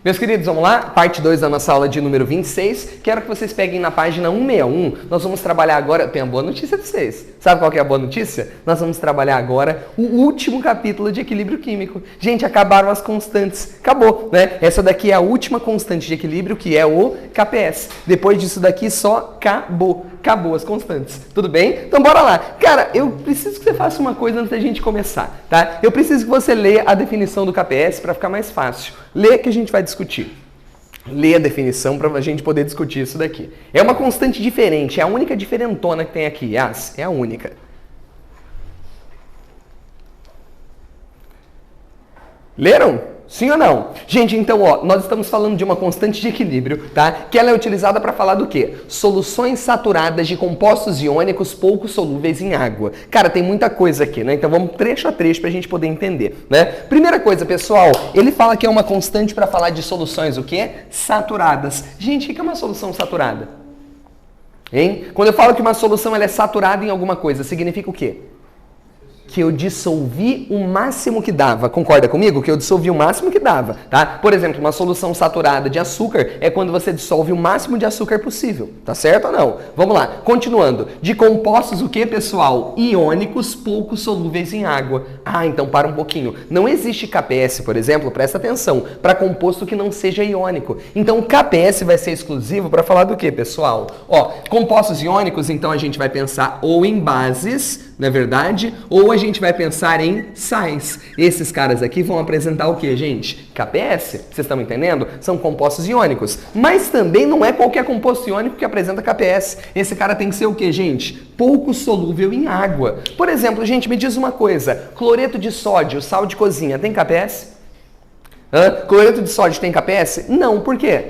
Meus queridos, vamos lá? Parte 2 da nossa aula de número 26. Quero que vocês peguem na página 161. Nós vamos trabalhar agora... Eu tenho a boa notícia para vocês. Sabe qual que é a boa notícia? Nós vamos trabalhar agora o último capítulo de equilíbrio químico. Gente, acabaram as constantes. Acabou, né? Essa daqui é a última constante de equilíbrio, que é o KPS. Depois disso daqui, só acabou. Acabou as constantes. Tudo bem? Então, bora lá. Cara, eu preciso que você faça uma coisa antes da gente começar, tá? Eu preciso que você leia a definição do KPS para ficar mais fácil. Lê que a gente vai discutir. Lê a definição para a gente poder discutir isso daqui. É uma constante diferente, é a única diferentona que tem aqui. É a única. Leram? Sim ou não? Gente, então, ó, nós estamos falando de uma constante de equilíbrio, tá? Que ela é utilizada para falar do quê? Soluções saturadas de compostos iônicos pouco solúveis em água. Cara, tem muita coisa aqui, né? Então vamos trecho a trecho para a gente poder entender, né? Primeira coisa, pessoal, ele fala que é uma constante para falar de soluções o quê? Saturadas. Gente, o que é uma solução saturada? Hein? Quando eu falo que uma solução ela é saturada em alguma coisa, significa o quê? Que eu dissolvi o máximo que dava. Concorda comigo? Que eu dissolvi o máximo que dava, tá? Por exemplo, uma solução saturada de açúcar é quando você dissolve o máximo de açúcar possível. Tá certo ou não? Vamos lá. Continuando. De compostos o que, pessoal? Iônicos pouco solúveis em água. Ah, então para um pouquinho. Não existe KPS, por exemplo, presta atenção, para composto que não seja iônico. Então o KPS vai ser exclusivo para falar do que, pessoal? Ó, compostos iônicos, então a gente vai pensar ou em bases, não é verdade? Ou a gente vai pensar em sais. Esses caras aqui vão apresentar o que, gente? KPS. Vocês estão entendendo? São compostos iônicos. Mas também não é qualquer composto iônico que apresenta KPS. Esse cara tem que ser o que, gente? Pouco solúvel em água. Por exemplo, gente, me diz uma coisa. Cloreto de sódio, sal de cozinha, tem KPS? Cloreto de sódio tem KPS? Não. Por quê?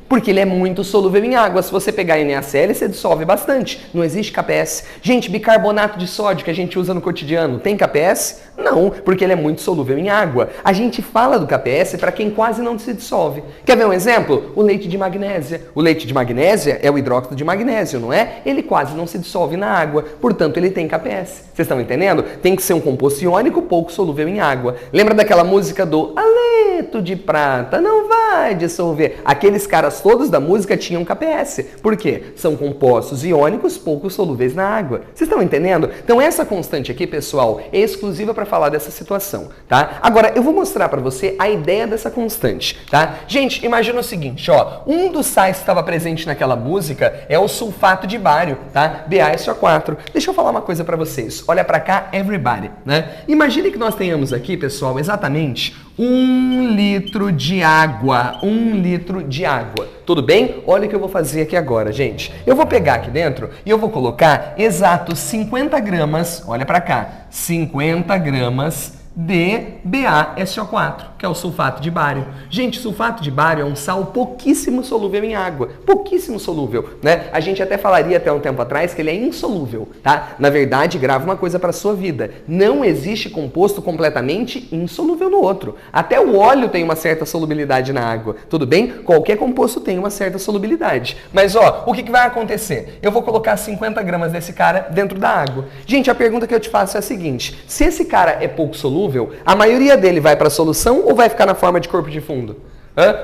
Porque ele é muito solúvel em água. Se você pegar NaCl, você dissolve bastante. Não existe KPS. Gente, bicarbonato de sódio que a gente usa no cotidiano, tem KPS? Não, porque ele é muito solúvel em água. A gente fala do KPS para quem quase não se dissolve. Quer ver um exemplo? O leite de magnésia. O leite de magnésia é o hidróxido de magnésio, não é? Ele quase não se dissolve na água, portanto ele tem KPS. Vocês estão entendendo? Tem que ser um composto iônico pouco solúvel em água. Lembra daquela música do Aleto de prata não vai dissolver? Aqueles caras todos da música tinham KPS. Por quê? São compostos iônicos pouco solúveis na água. Vocês estão entendendo? Então essa constante aqui, pessoal, é exclusiva para falar dessa situação, tá? Agora, eu vou mostrar para você a ideia dessa constante, tá? Gente, imagina o seguinte, ó. Um dos sais que estava presente naquela música é o sulfato de bário, tá? BaSO4. Deixa eu falar uma coisa para vocês. Olha para cá, everybody, né? Imagine que nós tenhamos aqui, pessoal, exatamente 1 litro de água. 1 litro de água. Tudo bem? Olha o que eu vou fazer aqui agora, gente. Eu vou pegar aqui dentro e eu vou colocar exatos 50 gramas, olha pra cá, 50 gramas de BaSO4, que é o sulfato de bário. Gente, sulfato de bário é um sal pouquíssimo solúvel em água. Pouquíssimo solúvel, né? A gente até falaria até um tempo atrás que ele é insolúvel, tá? Na verdade, grava uma coisa para sua vida. Não existe composto completamente insolúvel no outro. Até o óleo tem uma certa solubilidade na água. Tudo bem? Qualquer composto tem uma certa solubilidade. Mas, ó, o que vai acontecer? Eu vou colocar 50 gramas desse cara dentro da água. Gente, a pergunta que eu te faço é a seguinte. Se esse cara é pouco solúvel, a maioria dele vai para a solução ou vai ficar na forma de corpo de fundo?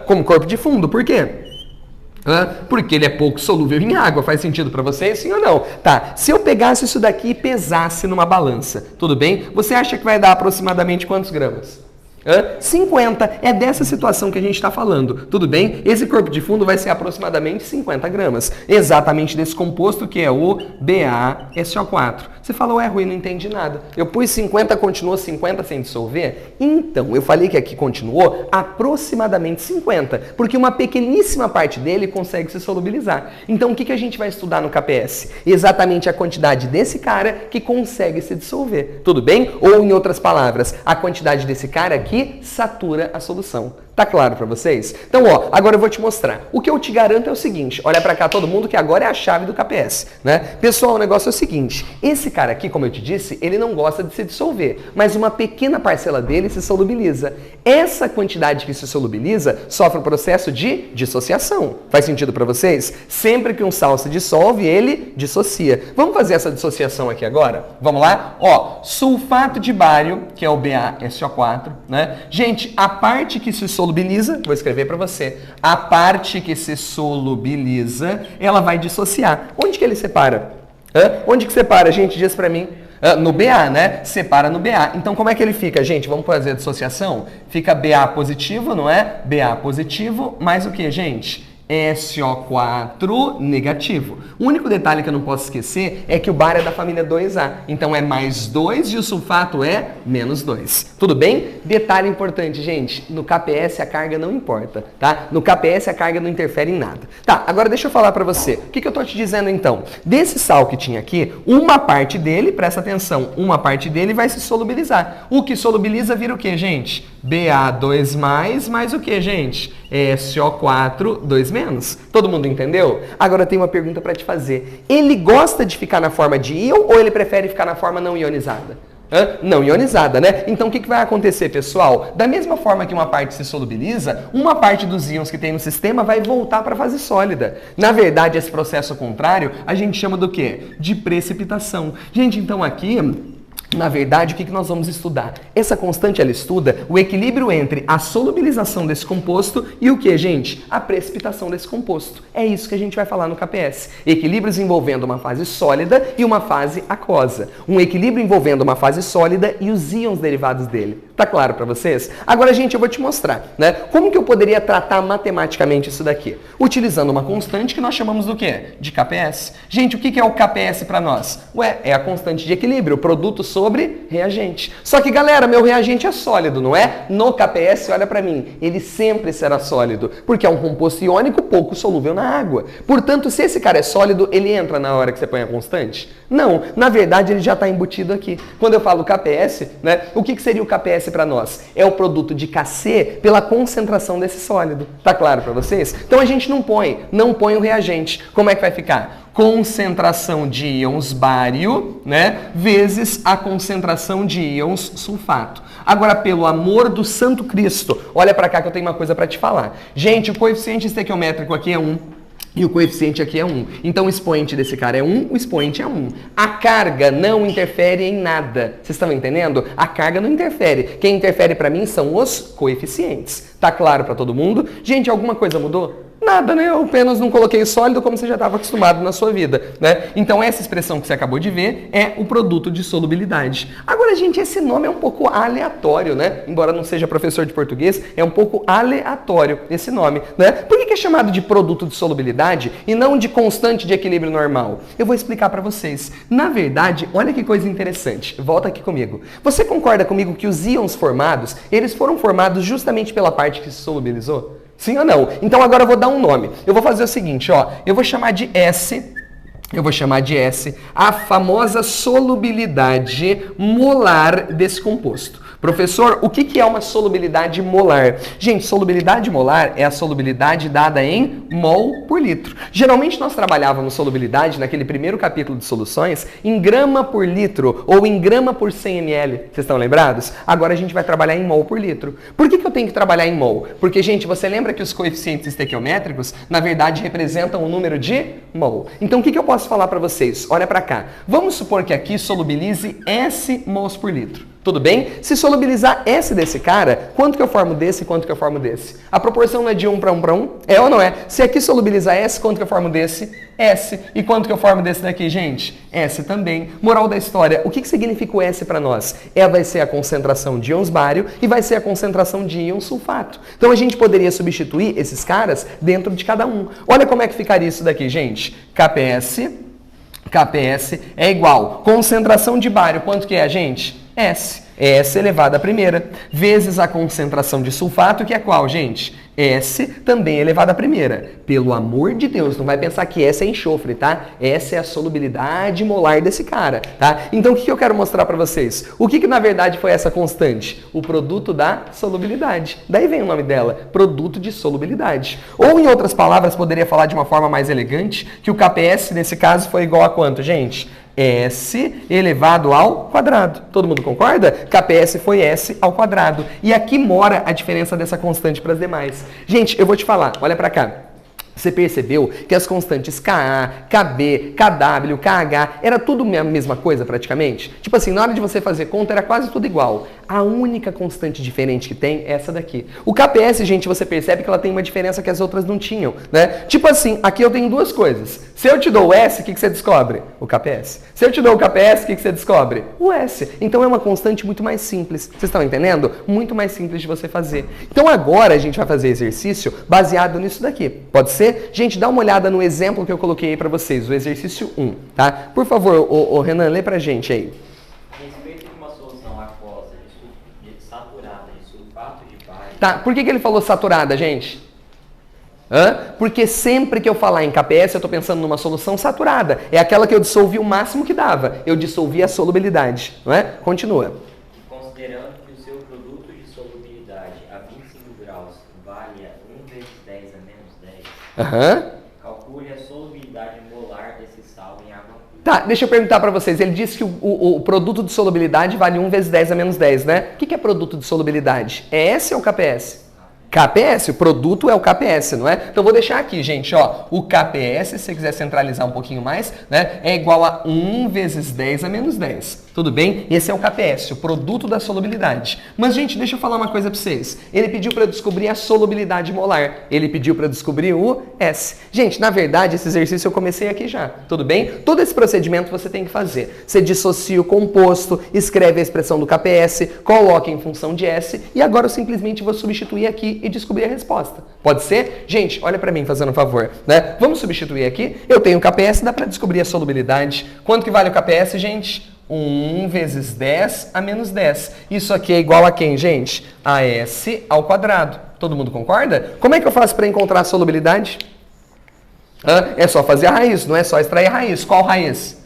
Como corpo de fundo, por quê? Porque ele é pouco solúvel em água. Faz sentido para vocês, sim ou não? Tá, se eu pegasse isso daqui e pesasse numa balança, tudo bem? Você acha que vai dar aproximadamente quantos gramas? 50. É dessa situação que a gente está falando, tudo bem? Esse corpo de fundo vai ser aproximadamente 50 gramas. Exatamente desse composto que é o BaSO4. Você falou, Rui, não entendi nada. Eu pus 50, continuou 50 sem dissolver? Então, eu falei que aqui continuou aproximadamente 50, porque uma pequeníssima parte dele consegue se solubilizar. Então, o que a gente vai estudar no KPS? Exatamente a quantidade desse cara que consegue se dissolver, tudo bem? Ou, em outras palavras, a quantidade desse cara que satura a solução. Tá claro para vocês? Então, ó, agora eu vou te mostrar. O que eu te garanto é o seguinte, olha para cá todo mundo que agora é a chave do KPS, né? Pessoal, o negócio é o seguinte, esse cara aqui, como eu te disse, ele não gosta de se dissolver, mas uma pequena parcela dele se solubiliza. Essa quantidade que se solubiliza sofre um processo de dissociação. Faz sentido para vocês? Sempre que um sal se dissolve, ele dissocia. Vamos fazer essa dissociação aqui agora? Vamos lá? Ó, sulfato de bário, que é o BaSO4, né? Gente, a parte que se solubiliza, vou escrever para você, a parte que se solubiliza, ela vai dissociar. Onde que ele separa? Onde que separa, gente? Diz para mim. No BA, né? Separa no BA. Então, como é que ele fica, gente? Vamos fazer a dissociação? Fica BA positivo, não é? BA positivo, mais o que, gente? SO4 negativo. O único detalhe que eu não posso esquecer é que o bar é da família 2A. Então é mais 2 e o sulfato é menos 2. Tudo bem? Detalhe importante, gente. No KPS a carga não importa, tá? No KPS a carga não interfere em nada. Tá, agora deixa eu falar pra você. O que eu tô te dizendo então? Desse sal que tinha aqui, uma parte dele, presta atenção, uma parte dele vai se solubilizar. O que solubiliza vira o que, gente? Ba2+, mais o que, gente? SO4, 2 menos. Todo mundo entendeu? Agora tem uma pergunta para te fazer. Ele gosta de ficar na forma de íon ou ele prefere ficar na forma não ionizada? Não ionizada, né? Então o que vai acontecer, pessoal? Da mesma forma que uma parte se solubiliza, uma parte dos íons que tem no sistema vai voltar para a fase sólida. Na verdade, esse processo contrário a gente chama do quê? De precipitação. Gente, então aqui... Na verdade, o que nós vamos estudar? Essa constante, ela estuda o equilíbrio entre a solubilização desse composto e o que, gente? A precipitação desse composto. É isso que a gente vai falar no KPS. Equilíbrios envolvendo uma fase sólida e uma fase aquosa. Um equilíbrio envolvendo uma fase sólida e os íons derivados dele. Tá claro para vocês? Agora, gente, eu vou te mostrar, né? Como que eu poderia tratar matematicamente isso daqui? Utilizando uma constante que nós chamamos do quê? De KPS. Gente, o que é o KPS para nós? Ué, é a constante de equilíbrio, o produto sobre reagente. Só que, galera, meu reagente é sólido, não é? No KPS, olha para mim, ele sempre será sólido, porque é um composto iônico pouco solúvel na água. Portanto, se esse cara é sólido, ele entra na hora que você põe a constante? Não, na verdade, ele já está embutido aqui. Quando eu falo KPS, né, o que seria o KPS para nós? É o produto de Kc pela concentração desse sólido. Tá claro para vocês? Então a gente não põe o reagente. Como é que vai ficar? Concentração de íons bário, né, vezes a concentração de íons sulfato. Agora, pelo amor do Santo Cristo, olha para cá que eu tenho uma coisa para te falar. Gente, o coeficiente estequiométrico aqui é 1. E o coeficiente aqui é 1. Então o expoente desse cara é 1, o expoente é 1. A carga não interfere em nada. Vocês estão entendendo? A carga não interfere. Quem interfere para mim são os coeficientes. Tá claro para todo mundo? Gente, alguma coisa mudou? Nada, né? Eu apenas não coloquei sólido como você já estava acostumado na sua vida, né? Então essa expressão que você acabou de ver é o produto de solubilidade. Agora, gente, esse nome é um pouco aleatório, né? Embora não seja professor de português, é um pouco aleatório esse nome, né? Por que é chamado de produto de solubilidade e não de constante de equilíbrio normal? Eu vou explicar para vocês. Na verdade, olha que coisa interessante. Volta aqui comigo. Você concorda comigo que os íons formados, eles foram formados justamente pela parte que se solubilizou? Sim ou não? Então agora eu vou dar um nome. Eu vou fazer o seguinte, ó. Eu vou chamar de S a famosa solubilidade molar desse composto. Professor, o que é uma solubilidade molar? Gente, solubilidade molar é a solubilidade dada em mol por litro. Geralmente nós trabalhávamos solubilidade naquele primeiro capítulo de soluções em grama por litro ou em grama por 100 ml. Vocês estão lembrados? Agora a gente vai trabalhar em mol por litro. Por que eu tenho que trabalhar em mol? Porque, gente, você lembra que os coeficientes estequiométricos, na verdade, representam o número de mol. Então, o que eu posso falar para vocês? Olha para cá. Vamos supor que aqui solubilize S mols por litro. Tudo bem? Se solubilizar S desse cara, quanto que eu formo desse e quanto que eu formo desse? A proporção não é de 1 para 1 para 1? É ou não é? Se aqui solubilizar S, quanto que eu formo desse? S. E quanto que eu formo desse daqui, gente? S também. Moral da história, o que significa o S para nós? Vai ser a concentração de íons bário e vai ser a concentração de íons sulfato. Então a gente poderia substituir esses caras dentro de cada um. Olha como é que ficaria isso daqui, gente. KPS é igual. Concentração de bário, quanto que é, gente? S. S elevado à primeira, vezes a concentração de sulfato, que é qual, gente? S também elevado à primeira. Pelo amor de Deus, não vai pensar que S é enxofre, tá? S é a solubilidade molar desse cara, tá? Então, o que eu quero mostrar para vocês? O que na verdade foi essa constante? O produto da solubilidade. Daí vem o nome dela, produto de solubilidade. Ou, em outras palavras, poderia falar de uma forma mais elegante, que o KPS, nesse caso, foi igual a quanto, gente? S elevado ao quadrado. Todo mundo concorda? KPS foi S ao quadrado. E aqui mora a diferença dessa constante para as demais. Gente, eu vou te falar, olha para cá. Você percebeu que as constantes Ka, Kb, Kw, Kh, era tudo a mesma coisa praticamente? Tipo assim, na hora de você fazer conta era quase tudo igual. A única constante diferente que tem é essa daqui. O Kps, gente, você percebe que ela tem uma diferença que as outras não tinham, né? Tipo assim, aqui eu tenho duas coisas. Se eu te dou o S, o que você descobre? O Kps. Se eu te dou o Kps, o que você descobre? O S. Então é uma constante muito mais simples. Vocês estão entendendo? Muito mais simples de você fazer. Então agora a gente vai fazer exercício baseado nisso daqui. Pode ser? Gente, dá uma olhada no exemplo que eu coloquei aí pra vocês, o exercício 1, tá? Por favor, o Renan, lê pra gente aí. A respeito de uma solução aquosa saturada de sulfato de bário... Tá, por que ele falou saturada, gente? Porque sempre que eu falar em KPS, eu estou pensando numa solução saturada. É aquela que eu dissolvi o máximo que dava. Eu dissolvi a solubilidade, não é? Continua. Considerando que o seu produto de solubilidade a 25 graus valha 1 vezes 10 a menos 10, calcule a solubilidade molar desse sal em água pura. Tá, deixa eu perguntar para vocês. Ele disse que o produto de solubilidade vale 1 vezes 10 a menos 10, né? O que é produto de solubilidade? É S ou KPS? KPS, o produto é o KPS, não é? Então vou deixar aqui, gente, ó, o KPS, se você quiser centralizar um pouquinho mais, né, é igual a 1 vezes 10 a menos 10. Tudo bem? Esse é o KPS, o produto da solubilidade. Mas, gente, deixa eu falar uma coisa para vocês. Ele pediu para eu descobrir a solubilidade molar. Ele pediu para eu descobrir o S. Gente, na verdade, esse exercício eu comecei aqui já. Tudo bem? Todo esse procedimento você tem que fazer. Você dissocia o composto, escreve a expressão do KPS, coloca em função de S e agora eu simplesmente vou substituir aqui e descobrir a resposta. Pode ser? Gente, olha para mim fazendo um favor, né? Vamos substituir aqui. Eu tenho o KPS, dá para descobrir a solubilidade. Quanto que vale o KPS, gente? 1 vezes 10 a menos 10. Isso aqui é igual a quem, gente? A S ao quadrado. Todo mundo concorda? Como é que eu faço para encontrar a solubilidade? É só fazer a raiz, não é só extrair a raiz. Qual raiz?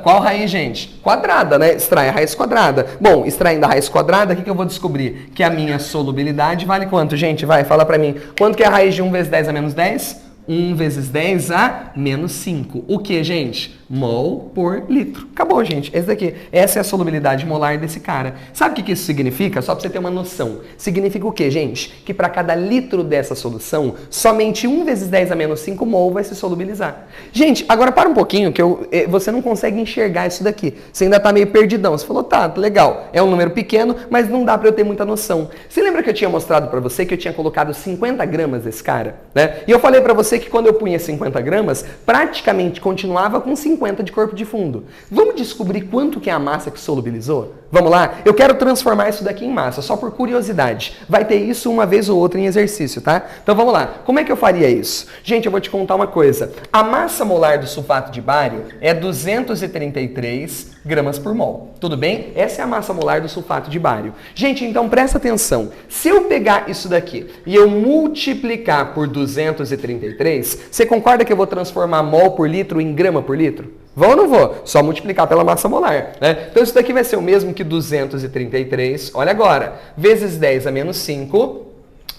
Qual raiz, gente? Quadrada, né? Extrai a raiz quadrada. Bom, extraindo a raiz quadrada, o que eu vou descobrir? Que a minha solubilidade vale quanto, gente? Vai, fala pra mim. Quanto que é a raiz de 1 vezes 10 a menos 10? 1 vezes 10 a menos 5. O que, gente? Mol por litro. Acabou, gente. Esse daqui. Essa é a solubilidade molar desse cara. Sabe o que isso significa? Só para você ter uma noção. Significa o quê, gente? Que para cada litro dessa solução, somente 1 vezes 10 a menos 5 mol vai se solubilizar. Gente, agora para um pouquinho, que você não consegue enxergar isso daqui. Você ainda está meio perdidão. Você falou, tá, legal. É um número pequeno, mas não dá para eu ter muita noção. Você lembra que eu tinha mostrado para você que eu tinha colocado 50 gramas desse cara? Né? E eu falei para você que quando eu punha 50 gramas, praticamente continuava com 50 de corpo de fundo. Vamos descobrir quanto que é a massa que solubilizou? Vamos lá? Eu quero transformar isso daqui em massa, só por curiosidade. Vai ter isso uma vez ou outra em exercício, tá? Então vamos lá. Como é que eu faria isso? Gente, eu vou te contar uma coisa. A massa molar do sulfato de bário é 233 gramas por mol. Tudo bem? Essa é a massa molar do sulfato de bário. Gente, então presta atenção. Se eu pegar isso daqui e eu multiplicar por 233, você concorda que eu vou transformar mol por litro em grama por litro? Vou ou não vou? Só multiplicar pela massa molar, né? Então isso daqui vai ser o mesmo que 233, olha agora, vezes 10 a menos 5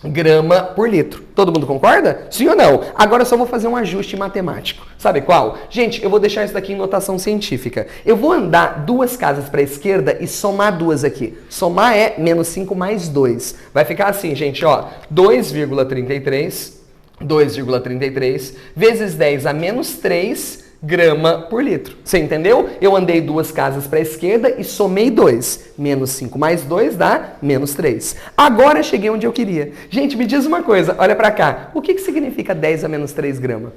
grama por litro. Todo mundo concorda? Sim ou não? Agora eu só vou fazer um ajuste matemático. Sabe qual? Gente, eu vou deixar isso daqui em notação científica. Eu vou andar 2 casas para a esquerda e somar 2 aqui. Somar é menos 5 mais 2. Vai ficar assim, gente, ó, 2,33 vezes 10 a menos 3 grama por litro. Você entendeu? Eu andei 2 casas para a esquerda e somei 2. Menos 5 mais 2 dá menos 3. Agora cheguei onde eu queria. Gente, me diz uma coisa, olha para cá. O que significa 10 a menos 3 grama?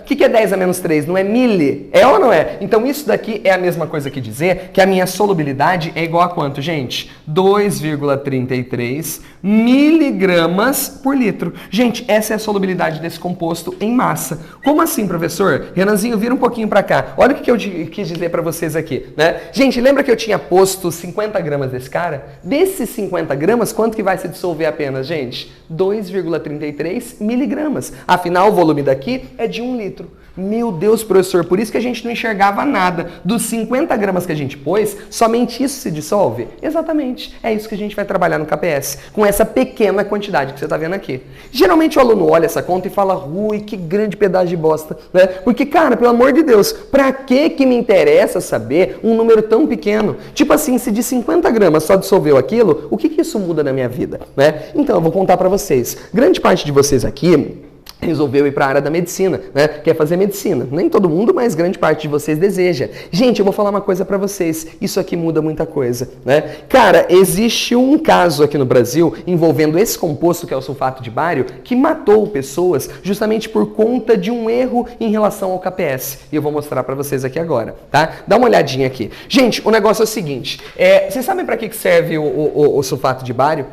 O que é 10 a menos 3? Não é mili? É ou não é? Então isso daqui é a mesma coisa que dizer que a minha solubilidade é igual a quanto, gente? 2,33 miligramas por litro. Gente, essa é a solubilidade desse composto em massa. Como assim, professor? Renanzinho, vira um pouquinho para cá. Olha o que eu quis dizer para vocês aqui, né? Gente, lembra que eu tinha posto 50 gramas desse cara? Desses 50 gramas, quanto que vai se dissolver apenas, gente? 2,33 miligramas. Afinal, o volume daqui é de 1 litro. Meu Deus, professor, por isso que a gente não enxergava nada. Dos 50 gramas que a gente pôs, somente isso se dissolve? Exatamente. É isso que a gente vai trabalhar no KPS, com essa pequena quantidade que você está vendo aqui. Geralmente o aluno olha essa conta e fala, Rui, que grande pedaço de bosta, né? Porque, cara, pelo amor de Deus, pra que me interessa saber um número tão pequeno? Tipo assim, se de 50 gramas só dissolveu aquilo, o que isso muda na minha vida, né? Então, eu vou contar pra vocês. Grande parte de vocês aqui resolveu ir para a área da medicina, né? Quer fazer medicina. Nem todo mundo, mas grande parte de vocês deseja. Gente, eu vou falar uma coisa para vocês. Isso aqui muda muita coisa, né? Cara, existe um caso aqui no Brasil envolvendo esse composto que é o sulfato de bário que matou pessoas justamente por conta de um erro em relação ao KPS. E eu vou mostrar para vocês aqui agora, tá? Dá uma olhadinha aqui. Gente, o negócio é o seguinte. Vocês sabem para que serve o sulfato de bário?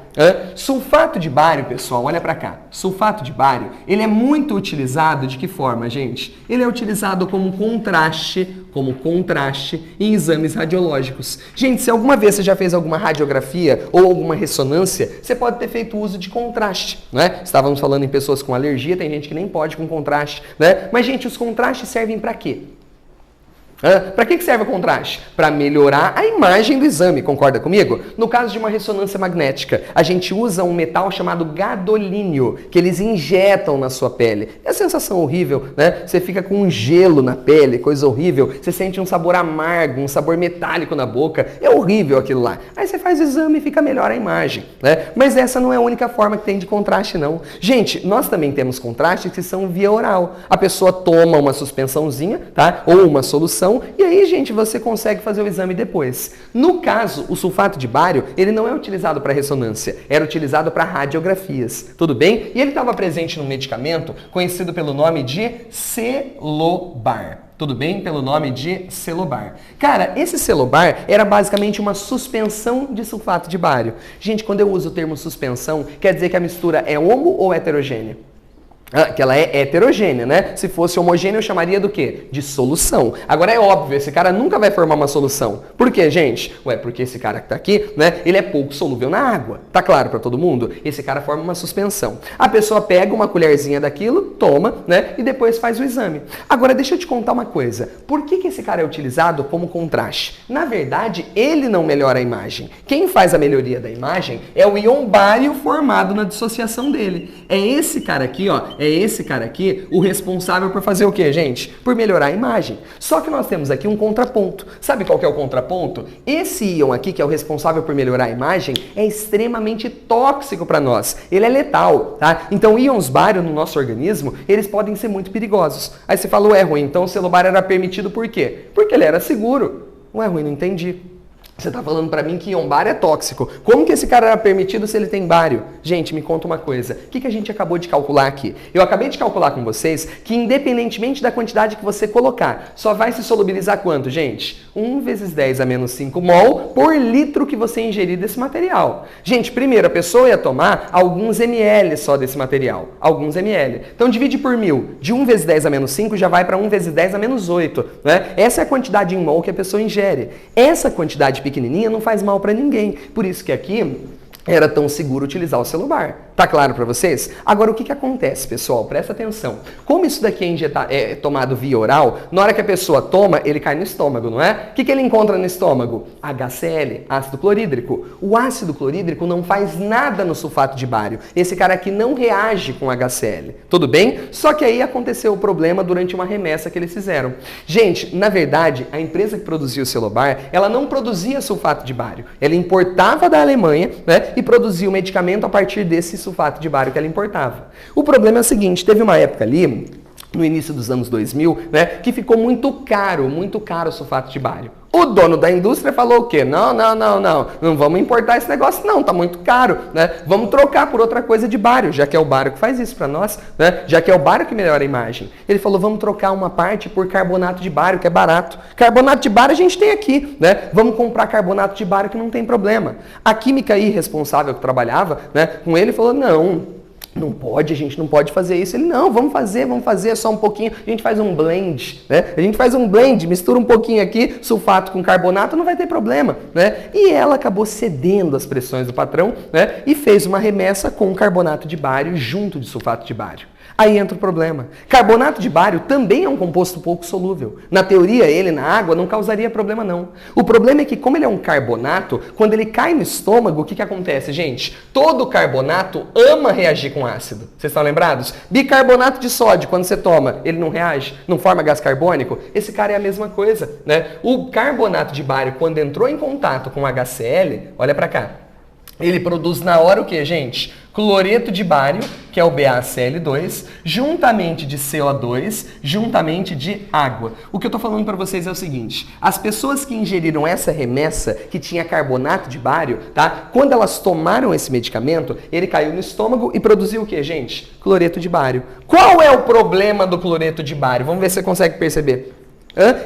Sulfato de bário, pessoal, olha para cá. Sulfato de bário, ele é muito utilizado de que forma, gente? Ele é utilizado como contraste em exames radiológicos. Gente, se alguma vez você já fez alguma radiografia ou alguma ressonância, você pode ter feito uso de contraste, né? Estávamos falando em pessoas com alergia, tem gente que nem pode com contraste, né? Mas, gente, os contrastes servem para quê? Para que serve o contraste? Para melhorar a imagem do exame, concorda comigo? No caso de uma ressonância magnética, a gente usa um metal chamado gadolínio, que eles injetam na sua pele. É a sensação horrível, né? Você fica com um gelo na pele, coisa horrível. Você sente um sabor amargo, um sabor metálico na boca. É horrível aquilo lá. Aí você faz o exame e fica melhor a imagem, né? Mas essa não é a única forma que tem de contraste, não. Gente, nós também temos contrastes que são via oral. A pessoa toma uma suspensãozinha, tá? Ou uma solução, e aí, gente, você consegue fazer o exame depois. No caso, o sulfato de bário, ele não é utilizado para ressonância, era utilizado para radiografias, tudo bem? E ele estava presente num medicamento conhecido pelo nome de Celobar. Tudo bem? Pelo nome de Celobar. Cara, esse Celobar era basicamente uma suspensão de sulfato de bário. Gente, quando eu uso o termo suspensão, quer dizer que a mistura é homo ou heterogênea? Que ela é heterogênea, né? Se fosse homogênea, eu chamaria do quê? De solução. Agora é óbvio, esse cara nunca vai formar uma solução. Por quê, gente? Porque esse cara que tá aqui, né? Ele é pouco solúvel na água. Tá claro para todo mundo? Esse cara forma uma suspensão. A pessoa pega uma colherzinha daquilo, toma, né? E depois faz o exame. Agora, deixa eu te contar uma coisa. Por que esse cara é utilizado como contraste? Na verdade, ele não melhora a imagem. Quem faz a melhoria da imagem é o íon bário formado na dissociação dele. É esse cara aqui, ó. É esse cara aqui o responsável por fazer o quê, gente? Por melhorar a imagem. Só que nós temos aqui um contraponto. Sabe qual que é o contraponto? Esse íon aqui, que é o responsável por melhorar a imagem, é extremamente tóxico para nós. Ele é letal, tá? Então, íons bário no nosso organismo, eles podem ser muito perigosos. Aí você falou, Rui, então o Celobar era permitido por quê? Porque ele era seguro. Rui, não entendi. Você está falando para mim que íon bário é tóxico. Como que esse cara era permitido se ele tem bário? Gente, me conta uma coisa. O que a gente acabou de calcular aqui? Eu acabei de calcular com vocês que independentemente da quantidade que você colocar, só vai se solubilizar quanto, gente? 1 vezes 10 a menos 5 mol por litro que você ingerir desse material. Gente, primeiro, a pessoa ia tomar alguns ml só desse material. Alguns ml. Então, divide por 1000. De 1 vezes 10 a menos 5 já vai para 1 vezes 10 a menos 8. Né? Essa é a quantidade em mol que a pessoa ingere. Essa quantidade pequenininha não faz mal para ninguém. Por isso que aqui era tão seguro utilizar o Celobar. Tá claro para vocês? Agora, o que acontece, pessoal? Presta atenção. Como isso daqui é tomado via oral, na hora que a pessoa toma, ele cai no estômago, não é? O que ele encontra no estômago? HCl, ácido clorídrico. O ácido clorídrico não faz nada no sulfato de bário. Esse cara aqui não reage com HCl. Tudo bem? Só que aí aconteceu o problema durante uma remessa que eles fizeram. Gente, na verdade, a empresa que produzia o Celobar, ela não produzia sulfato de bário. Ela importava da Alemanha, né, e produzia o medicamento a partir desse sulfato de bário que ela importava. O problema é o seguinte, teve uma época ali, no início dos anos 2000, né, que ficou muito caro o sulfato de bário. O dono da indústria falou o quê? Não vamos importar esse negócio não, tá muito caro, né? Vamos trocar por outra coisa de bário, já que é o bário que faz isso para nós, né? Já que é o bário que melhora a imagem. Ele falou, vamos trocar uma parte por carbonato de bário, que é barato. Carbonato de bário a gente tem aqui, né? Vamos comprar carbonato de bário que não tem problema. A química aí responsável que trabalhava, né, com ele falou, não pode, a gente não pode fazer isso. Ele, não, vamos fazer só um pouquinho. A gente faz um blend, né? A gente faz um blend, mistura um pouquinho aqui, sulfato com carbonato, não vai ter problema, né? E ela acabou cedendo às pressões do patrão, né? E fez uma remessa com carbonato de bário junto de sulfato de bário. Aí entra o problema. Carbonato de bário também é um composto pouco solúvel. Na teoria, ele na água não causaria problema não. O problema é que, como ele é um carbonato, quando ele cai no estômago, o que acontece, gente? Todo carbonato ama reagir com ácido. Vocês estão lembrados? Bicarbonato de sódio, quando você toma, ele não reage? Não forma gás carbônico? Esse cara é a mesma coisa, né? O carbonato de bário, quando entrou em contato com HCl, olha pra cá, ele produz na hora o que, gente? Cloreto de bário, que é o BaCl2, juntamente de CO2, juntamente de água. O que eu estou falando para vocês é o seguinte, as pessoas que ingeriram essa remessa, que tinha carbonato de bário, tá? Quando elas tomaram esse medicamento, ele caiu no estômago e produziu o que, gente? Cloreto de bário. Qual é o problema do cloreto de bário? Vamos ver se você consegue perceber.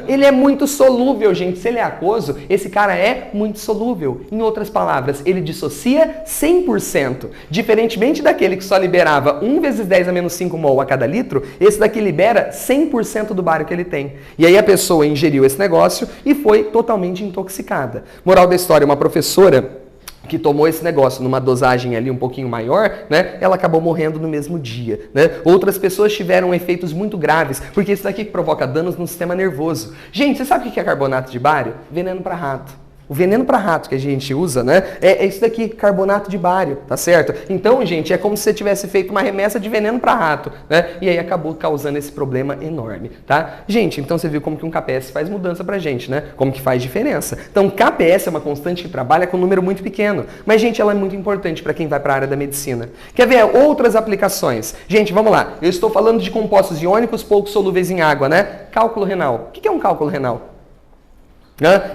Ele é muito solúvel, gente. Se ele é aquoso, esse cara é muito solúvel. Em outras palavras, ele dissocia 100%. Diferentemente daquele que só liberava 1 vezes 10 a menos 5 mol a cada litro, esse daqui libera 100% do bário que ele tem. E aí a pessoa ingeriu esse negócio e foi totalmente intoxicada. Moral da história, uma professora que tomou esse negócio numa dosagem ali um pouquinho maior, né, ela acabou morrendo no mesmo dia, né? Outras pessoas tiveram efeitos muito graves, porque isso daqui provoca danos no sistema nervoso. Gente, você sabe o que é carbonato de bário? Veneno para rato. O veneno para rato que a gente usa, né, é isso daqui, carbonato de bário, tá certo? Então, gente, é como se você tivesse feito uma remessa de veneno para rato, né? E aí acabou causando esse problema enorme, tá? Gente, então você viu como que um KPS faz mudança pra gente, né? Como que faz diferença. Então, KPS é uma constante que trabalha com um número muito pequeno, mas, gente, ela é muito importante para quem vai para a área da medicina. Quer ver outras aplicações? Gente, vamos lá. Eu estou falando de compostos iônicos pouco solúveis em água, né? Cálculo renal. O que é um cálculo renal?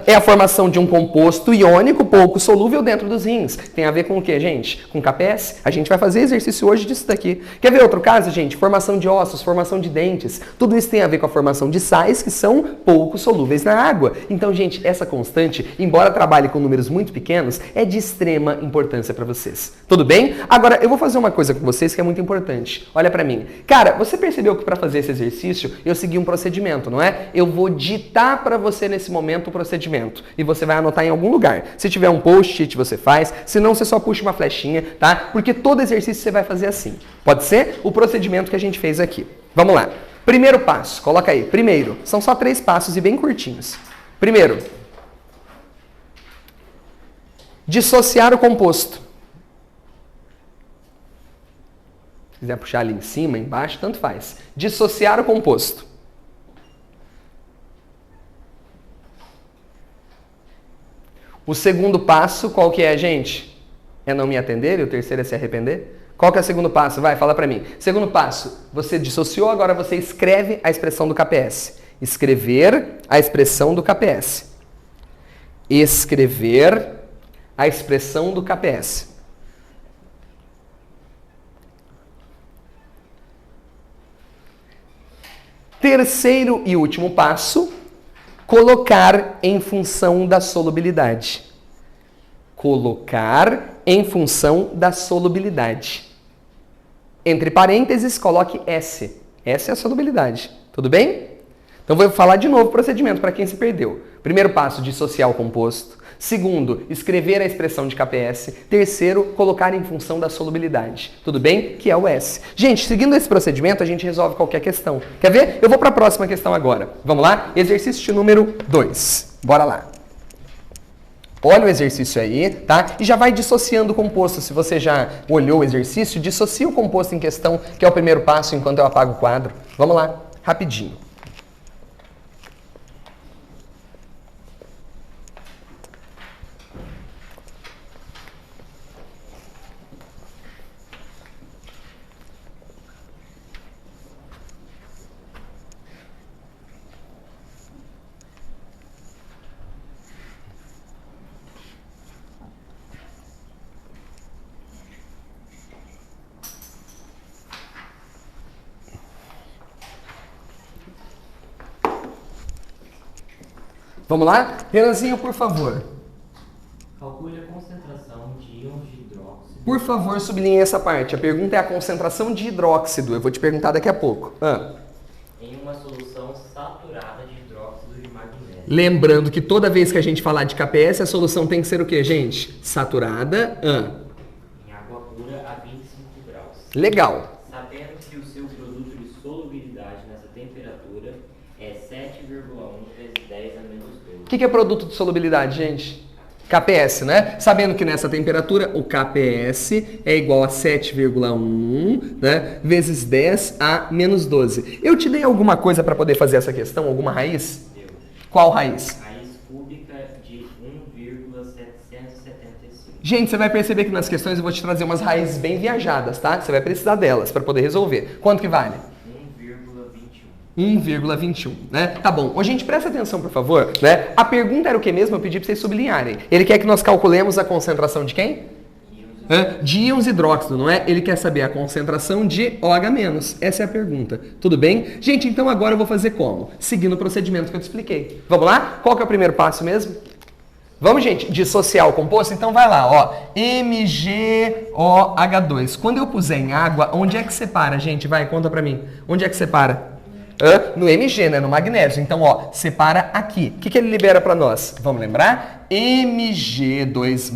É a formação de um composto iônico pouco solúvel dentro dos rins. Tem a ver com o que, gente? Com KPS. A gente vai fazer exercício hoje disso daqui. Quer ver outro caso, gente? Formação de ossos, formação de dentes. Tudo isso tem a ver com a formação de sais que são pouco solúveis na água. Então, gente, essa constante, embora trabalhe com números muito pequenos, é de extrema importância para vocês. Tudo bem? Agora, eu vou fazer uma coisa com vocês que é muito importante. Olha para mim. Cara, você percebeu que para fazer esse exercício, eu segui um procedimento, não é? Eu vou ditar para você nesse momento procedimento e você vai anotar em algum lugar. Se tiver um post-it você faz, se não você só puxa uma flechinha, tá? Porque todo exercício você vai fazer assim. Pode ser o procedimento que a gente fez aqui. Vamos lá. Primeiro passo, coloca aí. Primeiro, são só 3 passos e bem curtinhos. Primeiro, dissociar o composto. Se quiser puxar ali em cima, embaixo, tanto faz. Dissociar o composto. O segundo passo, qual que é, gente? É não me atender e o terceiro é se arrepender? Qual que é o segundo passo? Vai, fala pra mim. Segundo passo, você dissociou, agora você escreve a expressão do KPS. Escrever a expressão do KPS. Escrever a expressão do KPS. Terceiro e último passo, colocar em função da solubilidade. Colocar em função da solubilidade. Entre parênteses, coloque S. S é a solubilidade. Tudo bem? Então, vou falar de novo o procedimento para quem se perdeu. Primeiro passo, dissociar o composto. Segundo, escrever a expressão de KPS. Terceiro, colocar em função da solubilidade. Tudo bem? Que é o S. Gente, seguindo esse procedimento, a gente resolve qualquer questão. Quer ver? Eu vou para a próxima questão agora. Vamos lá? Exercício número 2. Bora lá. Olha o exercício aí, tá? E já vai dissociando o composto. Se você já olhou o exercício, dissocia o composto em questão, que é o primeiro passo, enquanto eu apago o quadro. Vamos lá, rapidinho. Vamos lá? Renanzinho, por favor. Calcule a concentração de íons de hidróxido. Por favor, sublinhe essa parte. A pergunta é a concentração de hidróxido. Eu vou te perguntar daqui a pouco. Em uma solução saturada de hidróxido de magnésio. Lembrando que toda vez que a gente falar de KPS, a solução tem que ser o quê, gente? Saturada. Em água pura a 25 graus. Legal. Sabendo que o seu vezes 10 a menos 12. O que é produto de solubilidade, gente? KPS, né? Sabendo que nessa temperatura o KPS é igual a 7,1, né? Vezes 10 a menos 12. Eu te dei alguma coisa para poder fazer essa questão? Alguma raiz? Deu. Qual raiz? Raiz cúbica de 1,775. Gente, você vai perceber que nas questões eu vou te trazer umas raízes bem viajadas, tá? Você vai precisar delas para poder resolver. Quanto que vale? 1,21, né? Tá bom. Ô, gente, presta atenção, por favor, né? A pergunta era o que mesmo? Eu pedi para vocês sublinharem. Ele quer que nós calculemos a concentração de quem? De íons hidróxido, não é? Ele quer saber a concentração de OH-. Essa é a pergunta. Tudo bem? Gente, então agora eu vou fazer como? Seguindo o procedimento que eu te expliquei. Vamos lá? Qual que é o primeiro passo mesmo? Vamos, gente, dissociar o composto? Então vai lá, ó. MgOH2. Quando eu puser em água, onde é que separa, gente? Vai, conta pra mim. Onde é que separa? No Mg, né? No magnésio. Então, ó, separa aqui. O que ele libera para nós? Vamos lembrar? Mg2+,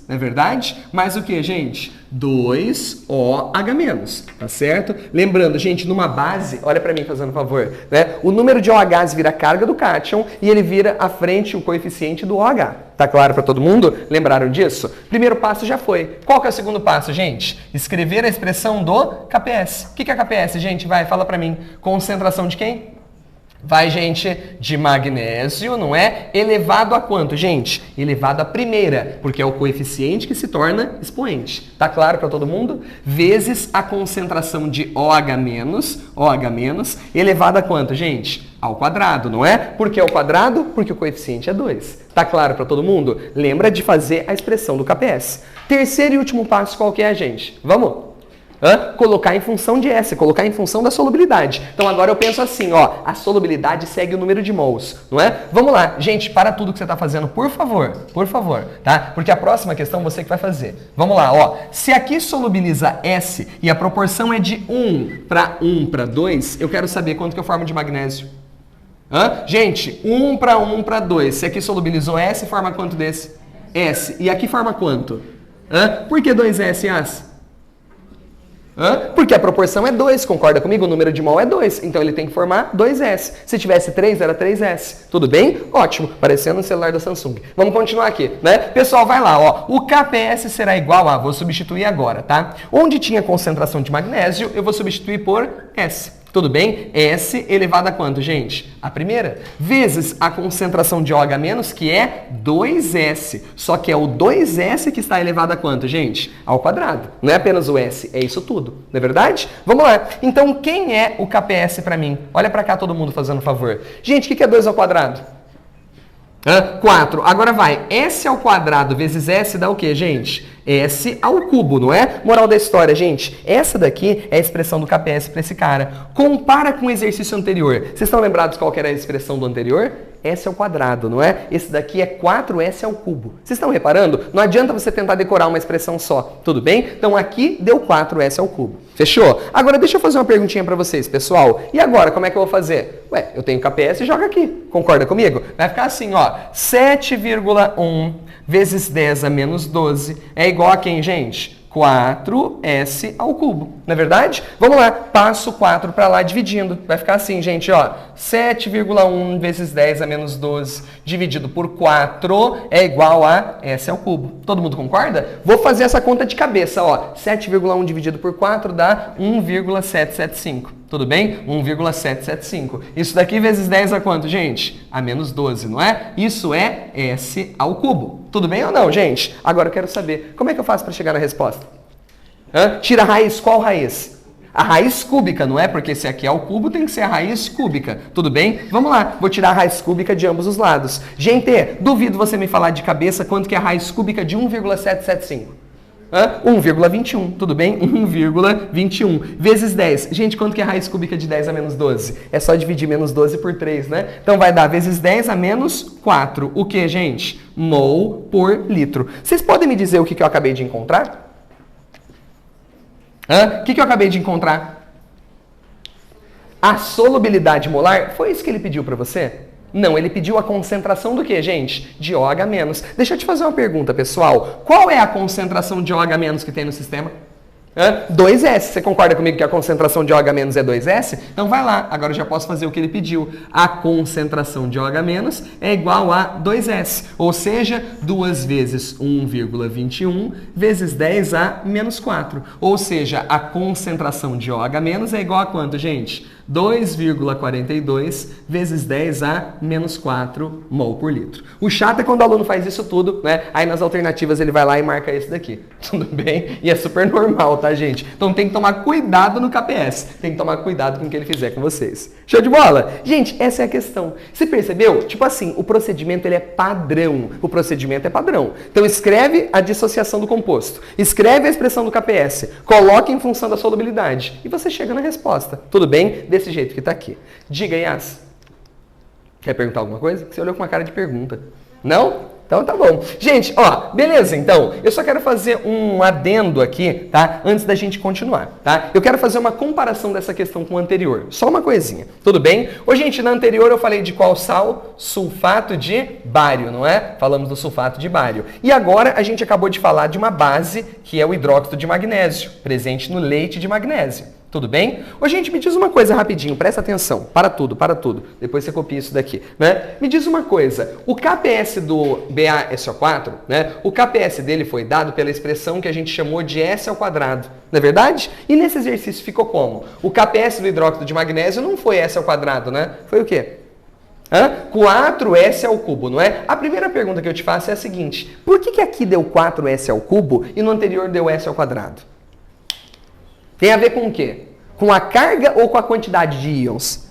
não é verdade? Mais o que, gente? 2OH-, tá certo? Lembrando, gente, numa base, olha para mim fazendo um favor, né? O número de OHs vira a carga do cátion e ele vira à frente o coeficiente do OH. Tá claro para todo mundo? Lembraram disso? Primeiro passo já foi. Qual que é o segundo passo, gente? Escrever a expressão do KPS. O que é KPS, gente? Vai, fala para mim. Concentração de quem? Vai, gente, de magnésio, não é? Elevado a quanto, gente? Elevado a primeira, porque é o coeficiente que se torna expoente. Tá claro para todo mundo? Vezes a concentração de OH-, elevado a quanto, gente? Ao quadrado, não é? Por que ao quadrado? Porque o coeficiente é 2. Tá claro para todo mundo? Lembra de fazer a expressão do KPS. Terceiro e último passo, qual que é, gente? Vamos? Colocar em função de S, colocar em função da solubilidade. Então agora eu penso assim, ó, a solubilidade segue o número de mols, não é? Vamos lá, gente, para tudo que você está fazendo, por favor, tá? Porque a próxima questão você que vai fazer. Vamos lá, ó, se aqui solubiliza S e a proporção é de 1 para 2, eu quero saber quanto que eu formo de magnésio. Gente, 1 para 2, se aqui solubilizou S, forma quanto desse? S, e aqui forma quanto? Por que 2S, As? Porque a proporção é 2, concorda comigo? O número de mol é 2, então ele tem que formar 2S. Se tivesse 3, era 3S. Tudo bem? Ótimo, parecendo um celular da Samsung. Vamos continuar aqui, né? Pessoal, vai lá, ó. O KPS será igual a, vou substituir agora, tá? Onde tinha concentração de magnésio, eu vou substituir por S. Tudo bem? S elevado a quanto, gente? A primeira. Vezes a concentração de OH-, que é 2S. Só que é o 2S que está elevado a quanto, gente? Ao quadrado. Não é apenas o S, é isso tudo. Não é verdade? Vamos lá. Então, quem é o KPS para mim? Olha para cá todo mundo fazendo um favor. Gente, o que é 2 ao quadrado? 4. Agora vai. S ao quadrado vezes S dá o quê, gente? S ao cubo, não é? Moral da história, gente. Essa daqui é a expressão do KPS para esse cara. Compara com o exercício anterior. Vocês estão lembrados qual que era a expressão do anterior? S ao quadrado, não é? Esse daqui é 4S ao cubo. Vocês estão reparando? Não adianta você tentar decorar uma expressão só, tudo bem? Então aqui deu 4S ao cubo. Fechou? Agora deixa eu fazer uma perguntinha para vocês, pessoal. E agora, como é que eu vou fazer? Ué, eu tenho KPS e joga aqui. Concorda comigo? Vai ficar assim, ó. 7,1 vezes 10 a menos 12 é igual a quem, gente? 4S ao cubo, não é verdade? Vamos lá, passo 4 para lá dividindo. Vai ficar assim, gente, ó. 7,1 vezes 10 a menos 12 dividido por 4 é igual a S ao cubo. Todo mundo concorda? Vou fazer essa conta de cabeça, ó. 7,1 dividido por 4 dá 1,775. Tudo bem? 1,775. Isso daqui vezes 10 a quanto, gente? A menos 12, não é? Isso é S ao cubo. Tudo bem ou não, gente? Agora eu quero saber, como é que eu faço para chegar na resposta? Tira a raiz, qual raiz? A raiz cúbica, não é? Porque se aqui é o cubo, tem que ser a raiz cúbica. Tudo bem? Vamos lá, vou tirar a raiz cúbica de ambos os lados. Gente, duvido você me falar de cabeça quanto que é a raiz cúbica de 1,775. 1,21, tudo bem? 1,21 vezes 10. Gente, quanto que é a raiz cúbica de 10 a menos 12? É só dividir menos 12 por 3, né? Então vai dar vezes 10 a menos 4. O que, gente? Mol por litro. Vocês podem me dizer o que eu acabei de encontrar? O que eu acabei de encontrar? A solubilidade molar? Foi isso que ele pediu para você? Não, ele pediu a concentração do que, gente? De OH-. Deixa eu te fazer uma pergunta, pessoal. Qual é a concentração de OH- que tem no sistema? 2S. Você concorda comigo que a concentração de OH- é 2S? Então vai lá, agora eu já posso fazer o que ele pediu. A concentração de OH- é igual a 2S, ou seja, 2 vezes 1,21 vezes 10 a menos 4. Ou seja, a concentração de OH- é igual a quanto, gente? 2,42 vezes 10 a menos 4 mol por litro. O chato é quando o aluno faz isso tudo, né? Aí nas alternativas ele vai lá e marca esse daqui. Tudo bem? E é super normal, tá, gente? Então tem que tomar cuidado no KPS. Tem que tomar cuidado com o que ele fizer com vocês. Show de bola? Gente, essa é a questão. Você percebeu? Tipo assim, o procedimento ele é padrão. O procedimento é padrão. Então escreve a dissociação do composto. Escreve a expressão do KPS. Coloque em função da solubilidade. E você chega na resposta. Tudo bem? Desse jeito que está aqui. Diga, Yas. Quer perguntar alguma coisa? Você olhou com uma cara de pergunta. Não? Então tá bom. Gente, ó, beleza, então. Eu só quero fazer um adendo aqui, tá? Antes da gente continuar, tá? Eu quero fazer uma comparação dessa questão com a anterior. Só uma coisinha. Tudo bem? Ô, gente, na anterior eu falei de qual sal? Sulfato de bário, não é? Falamos do sulfato de bário. E agora a gente acabou de falar de uma base, que é o hidróxido de magnésio, presente no leite de magnésio. Tudo bem? Ô, gente, me diz uma coisa rapidinho, presta atenção. Para tudo, para tudo. Depois você copia isso daqui, né? Me diz uma coisa, o KPS do BaSO4, né? O KPS dele foi dado pela expressão que a gente chamou de S ao quadrado, não é verdade? E nesse exercício ficou como? O KPS do hidróxido de magnésio não foi S ao quadrado, né? Foi o quê? 4S ao cubo, não é? A primeira pergunta que eu te faço é a seguinte, por que aqui deu 4S ao cubo e no anterior deu S ao quadrado? Tem a ver com o quê? Com a carga ou com a quantidade de íons?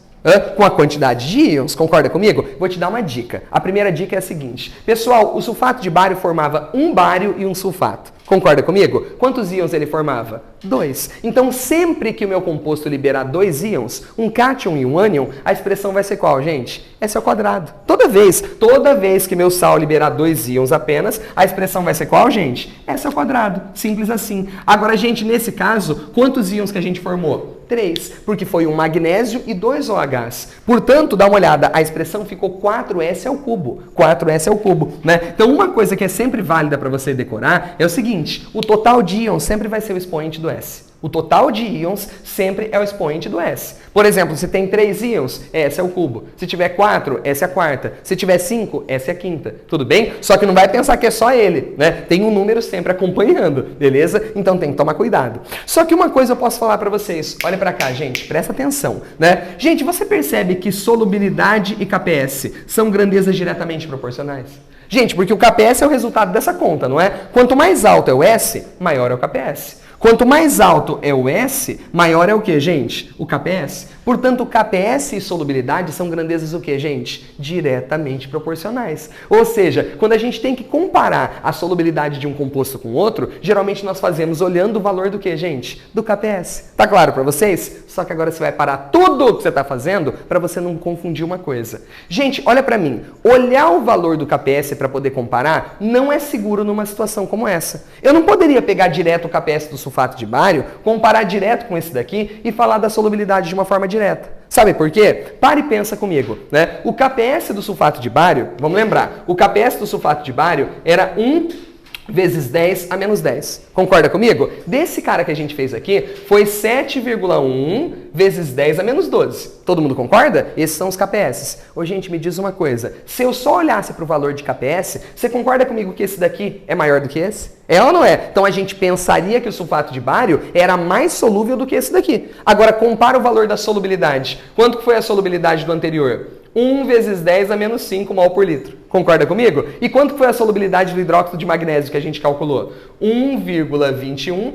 Com a quantidade de íons, concorda comigo? Vou te dar uma dica. A primeira dica é a seguinte. Pessoal, o sulfato de bário formava um bário e um sulfato. Concorda comigo? Quantos íons ele formava? 2. Então, sempre que o meu composto liberar 2 íons, um cátion e um ânion, a expressão vai ser qual, gente? S ao quadrado. Toda vez que meu sal liberar 2 íons apenas, a expressão vai ser qual, gente? S ao quadrado. Simples assim. Agora, gente, nesse caso, quantos íons que a gente formou? 3, porque foi um magnésio e 2 OHs. Portanto, dá uma olhada, a expressão ficou 4S ao cubo. 4S ao cubo, né? Então, uma coisa que é sempre válida para você decorar é o seguinte, o total de íons sempre vai ser o expoente do S. O total de íons sempre é o expoente do S. Por exemplo, se tem 3 íons, S é o cubo. Se tiver 4, S é a quarta. Se tiver 5, S é a quinta. Tudo bem? Só que não vai pensar que é só ele, né? Tem um número sempre acompanhando, beleza? Então tem que tomar cuidado. Só que uma coisa eu posso falar para vocês. Olha para cá, gente. Presta atenção, né? Gente, você percebe que solubilidade e KPS são grandezas diretamente proporcionais? Gente, porque o KPS é o resultado dessa conta, não é? Quanto mais alto é o S, maior é o KPS. Quanto mais alto é o S, maior é o que, gente? O KPS. Portanto, o KPS e solubilidade são grandezas o que, gente? Diretamente proporcionais. Ou seja, quando a gente tem que comparar a solubilidade de um composto com outro, geralmente nós fazemos olhando o valor do que, gente? Do KPS. Tá claro para vocês? Só que agora você vai parar tudo o que você está fazendo para você não confundir uma coisa. Gente, olha para mim. Olhar o valor do KPS para poder comparar não é seguro numa situação como essa. Eu não poderia pegar direto o KPS do sulfato de bário, comparar direto com esse daqui e falar da solubilidade de uma forma direta. Sabe por quê? Para e pensa comigo, né? O KPS do sulfato de bário, vamos lembrar, o KPS do sulfato de bário era 1 vezes 10 a menos 10. Concorda comigo? Desse cara que a gente fez aqui, foi 7,1 vezes 10 a menos 12. Todo mundo concorda? Esses são os KPS. Ô, gente, me diz uma coisa. Se eu só olhasse para o valor de KPS, você concorda comigo que esse daqui é maior do que esse? É ou não é? Então a gente pensaria que o sulfato de bário era mais solúvel do que esse daqui. Agora, compara o valor da solubilidade. Quanto que foi a solubilidade do anterior? 1 vezes 10 a menos 5 mol por litro. Concorda comigo? E quanto foi a solubilidade do hidróxido de magnésio que a gente calculou? 1,21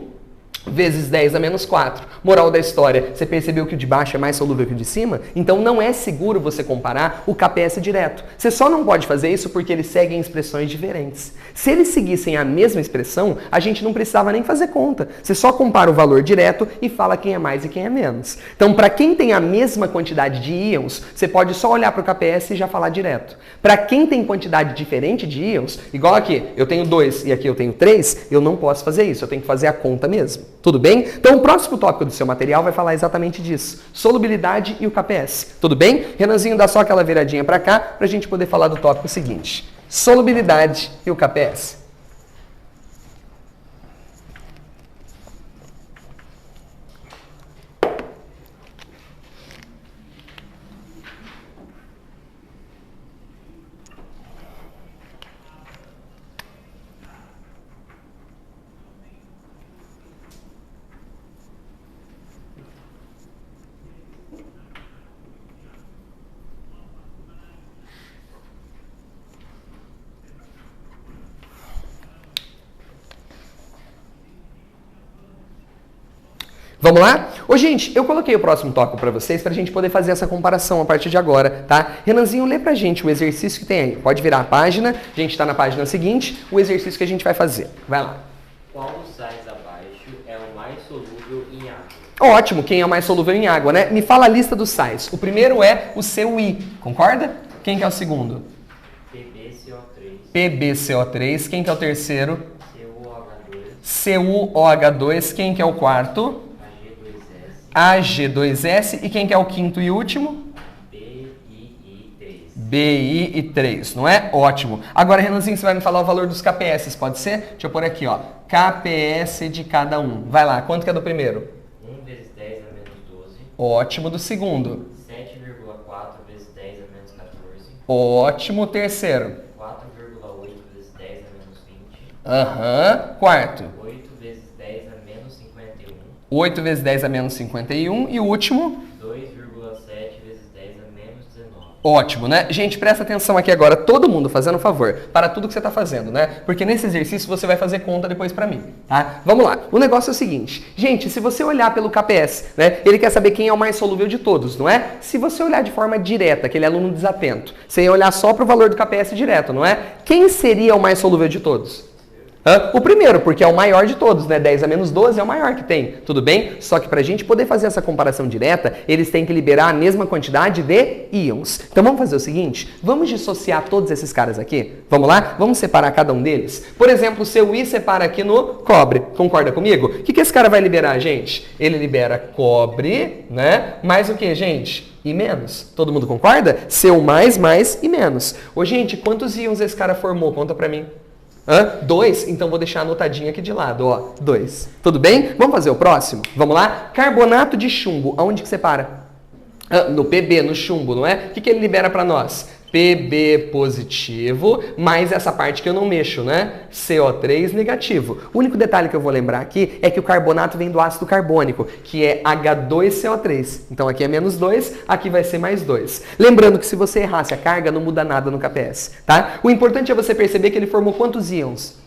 vezes 10 a menos 4. Moral da história, você percebeu que o de baixo é mais solúvel que o de cima? Então não é seguro você comparar o KPS direto. Você só não pode fazer isso porque eles seguem expressões diferentes. Se eles seguissem a mesma expressão, a gente não precisava nem fazer conta. Você só compara o valor direto e fala quem é mais e quem é menos. Então, para quem tem a mesma quantidade de íons, você pode só olhar para o KPS e já falar direto. Para quem tem quantidade diferente de íons, igual aqui, eu tenho 2 e aqui eu tenho 3, eu não posso fazer isso, eu tenho que fazer a conta mesmo. Tudo bem? Então o próximo tópico do seu material vai falar exatamente disso. Solubilidade e o KPS. Tudo bem? Renanzinho, dá só aquela viradinha para cá para a gente poder falar do tópico seguinte. Solubilidade e o KPS. Vamos lá? Ô, gente, eu coloquei o próximo tópico para vocês para a gente poder fazer essa comparação a partir de agora, tá? Renanzinho, lê pra gente o exercício que tem aí. Pode virar a página, a gente está na página seguinte, o exercício que a gente vai fazer. Vai lá. Qual dos sais abaixo é o mais solúvel em água? Ótimo, quem é o mais solúvel em água, né? Me fala a lista dos sais. O primeiro é o CuI, concorda? Quem que é o segundo? PbCO3. PbCO3, quem que é o terceiro? CuOH2. CuOH2, quem que é o quarto? Ag2S. Ag2S, e quem que é o quinto e último? BiI3. BiI3, não é? Ótimo. Agora, Renanzinho, você vai me falar o valor dos KPS, pode ser? Deixa eu pôr aqui, ó. KPS de cada um. Vai lá, quanto que é do primeiro? 1 vezes 10 a menos 12. Ótimo. Do segundo? 7,4 vezes 10 a menos 14. Ótimo. Terceiro? 4,8 vezes 10 a menos 20. Aham. Quarto? 8 vezes 10 a menos 51. 8 vezes 10 a menos 51. E o último? 2,7 vezes 10 a menos 19. Ótimo, né? Gente, presta atenção aqui agora, todo mundo fazendo um favor, para tudo que você está fazendo, né? Porque nesse exercício você vai fazer conta depois para mim, tá? Vamos lá. O negócio é o seguinte, gente, se você olhar pelo KPS, né? Ele quer saber quem é o mais solúvel de todos, não é? Se você olhar de forma direta, aquele aluno desatento, você ia olhar só para o valor do KPS direto, não é? Quem seria o mais solúvel de todos? O primeiro, porque é o maior de todos, né? 10 a menos 12 é o maior que tem, tudo bem? Só que para a gente poder fazer essa comparação direta, eles têm que liberar a mesma quantidade de íons. Então vamos fazer o seguinte, vamos dissociar todos esses caras aqui? Vamos lá? Vamos separar cada um deles? Por exemplo, o seu I separa aqui no cobre, concorda comigo? O que esse cara vai liberar, gente? Ele libera cobre, né? Mais o que, gente? E menos. Todo mundo concorda? Seu mais e menos. Ô, gente, quantos íons esse cara formou? Conta pra mim. 2? Então vou deixar anotadinho aqui de lado, ó. 2. Tudo bem? Vamos fazer o próximo? Vamos lá? Carbonato de chumbo. Aonde que separa? No Pb, no chumbo, não é? O que ele libera para nós? Pb positivo, mais essa parte que eu não mexo, né? CO3 negativo. O único detalhe que eu vou lembrar aqui é que o carbonato vem do ácido carbônico, que é H2CO3. Então aqui é menos 2, aqui vai ser mais 2. Lembrando que se você errasse a carga, não muda nada no KPS, tá? O importante é você perceber que ele formou quantos íons?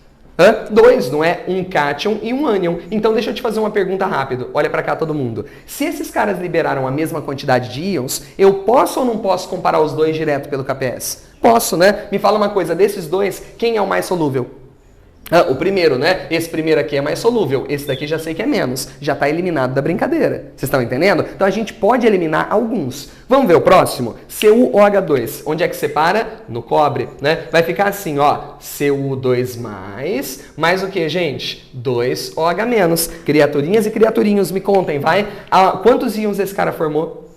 2, não é? Um cátion e um ânion. Então deixa eu te fazer uma pergunta rápido. Olha pra cá todo mundo. Se esses caras liberaram a mesma quantidade de íons, eu posso ou não posso comparar os dois direto pelo KPS? Posso, né? Me fala uma coisa, desses dois, quem é o mais solúvel? O primeiro, né? Esse primeiro aqui é mais solúvel. Esse daqui já sei que é menos. Já está eliminado da brincadeira. Vocês estão entendendo? Então a gente pode eliminar alguns. Vamos ver o próximo? CuOH2. Onde é que separa? No cobre, né? Vai ficar assim, ó. Cu2 mais o que, gente? 2OH-. Criaturinhas e criaturinhos, me contem, vai. Quantos íons esse cara formou?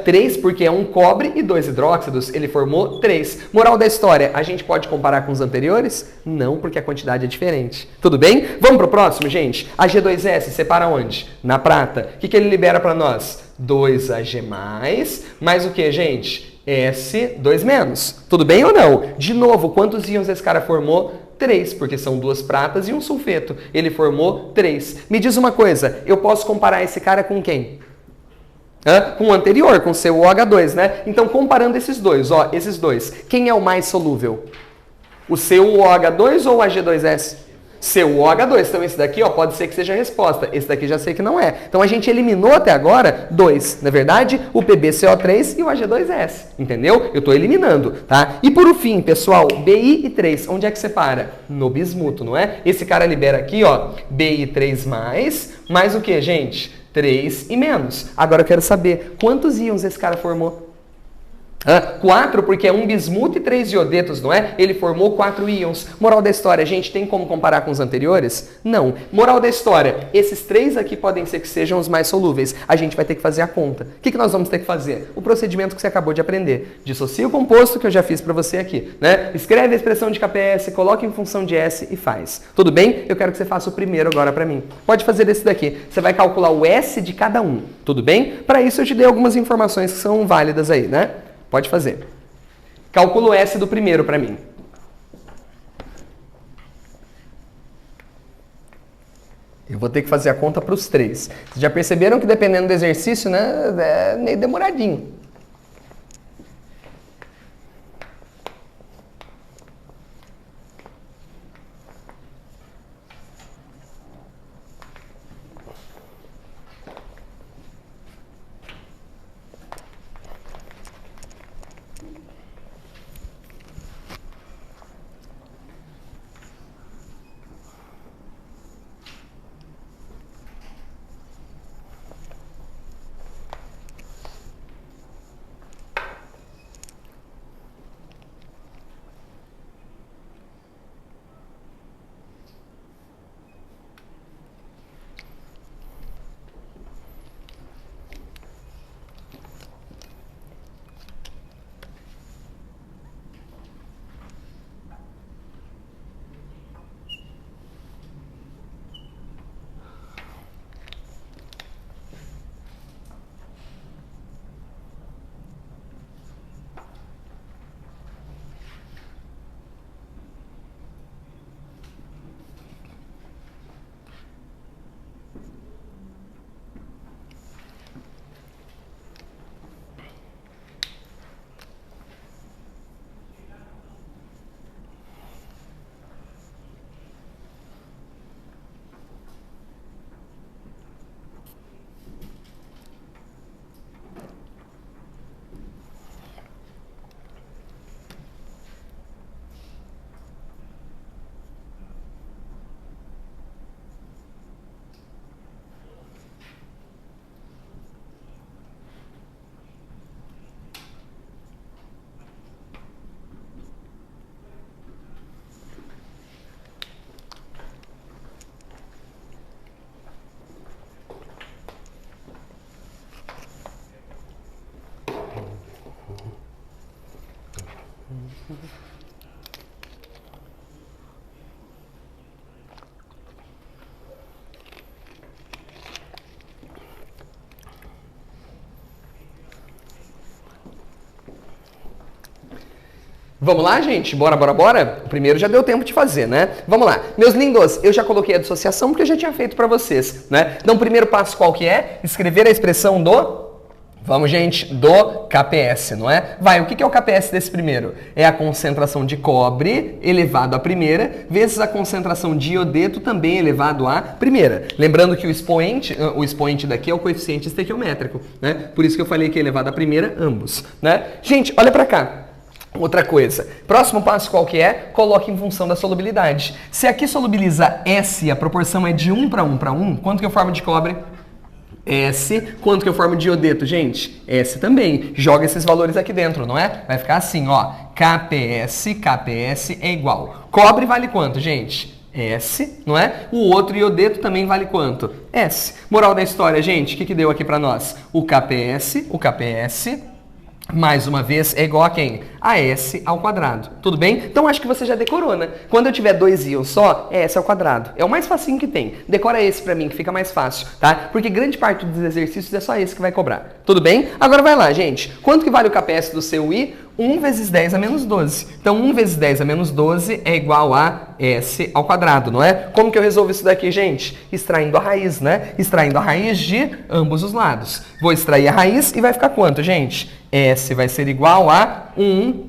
3, porque é um cobre e 2 hidróxidos, ele formou 3. Moral da história, a gente pode comparar com os anteriores? Não, porque a quantidade é diferente. Tudo bem? Vamos pro próximo, gente? Ag2S separa onde? Na prata. O que ele libera para nós? 2Ag+, mais o que, gente? S2-. Tudo bem ou não? De novo, quantos íons esse cara formou? 3, porque são 2 pratas e um sulfeto. Ele formou 3. Me diz uma coisa, eu posso comparar esse cara com quem? Com o anterior, com o CuOH2, né? Então, comparando esses dois, ó, esses dois, quem é o mais solúvel? O CuOH2 ou o Ag2S? CuOH2. Então, esse daqui, ó, pode ser que seja a resposta. Esse daqui já sei que não é. Então, a gente eliminou até agora 2, na verdade, o PbCO3 e o Ag2S, entendeu? Eu estou eliminando, tá? E por fim, pessoal, BiI3, onde é que separa? No bismuto, não é? Esse cara libera aqui, ó, BiI3+, mais o que, gente? 3 e menos. Agora eu quero saber quantos íons esse cara formou. 4, porque é um bismuto e 3 iodetos, não é? Ele formou 4 íons. Moral da história, gente, tem como comparar com os anteriores? Não. Moral da história, esses 3 aqui podem ser que sejam os mais solúveis. A gente vai ter que fazer a conta. O que nós vamos ter que fazer? O procedimento que você acabou de aprender. Dissocia o composto que eu já fiz para você aqui, né? Escreve a expressão de KPS, coloca em função de S e faz. Tudo bem? Eu quero que você faça o primeiro agora para mim. Pode fazer esse daqui. Você vai calcular o S de cada um. Tudo bem? Para isso eu te dei algumas informações que são válidas aí, né? Pode fazer. Calcula o S do primeiro para mim. Eu vou ter que fazer a conta para os 3. Vocês já perceberam que dependendo do exercício, né, é meio demoradinho. Vamos lá, gente? Bora, bora, bora? O primeiro já deu tempo de fazer, né? Vamos lá. Meus lindos, eu já coloquei a dissociação porque eu já tinha feito para vocês, né? Então, o primeiro passo qual que é? Escrever a expressão do... Vamos, gente, do KPS, não é? Vai, o que é o KPS desse primeiro? É a concentração de cobre elevado à primeira, vezes a concentração de iodeto também elevado à primeira. Lembrando que o expoente daqui é o coeficiente estequiométrico, né? Por isso que eu falei que é elevado à primeira, ambos, né? Gente, olha pra cá. Outra coisa, próximo passo qual que é? Coloque em função da solubilidade. Se aqui solubiliza S e a proporção é de 1 para 1 para 1, quanto que eu formo de cobre? S. Quanto que eu formo de iodeto, gente? S também. Joga esses valores aqui dentro, não é? Vai ficar assim, ó. KPS é igual. Cobre vale quanto, gente? S, não é? O outro iodeto também vale quanto? S. Moral da história, gente, o que deu aqui pra nós? O KPS, mais uma vez, é igual a quem? A S ao quadrado. Tudo bem? Então, acho que você já decorou, né? Quando eu tiver dois íons só, é S ao quadrado. É o mais facinho que tem. Decora esse pra mim, que fica mais fácil, tá? Porque grande parte dos exercícios é só esse que vai cobrar. Tudo bem? Agora vai lá, gente. Quanto que vale o KPS do seu I? 1 vezes 10 a menos 12. Então, 1 vezes 10 a menos 12 é igual a S ao quadrado, não é? Como que eu resolvo isso daqui, gente? Extraindo a raiz, né? Extraindo a raiz de ambos os lados. Vou extrair a raiz e vai ficar quanto, gente? S vai ser igual a 1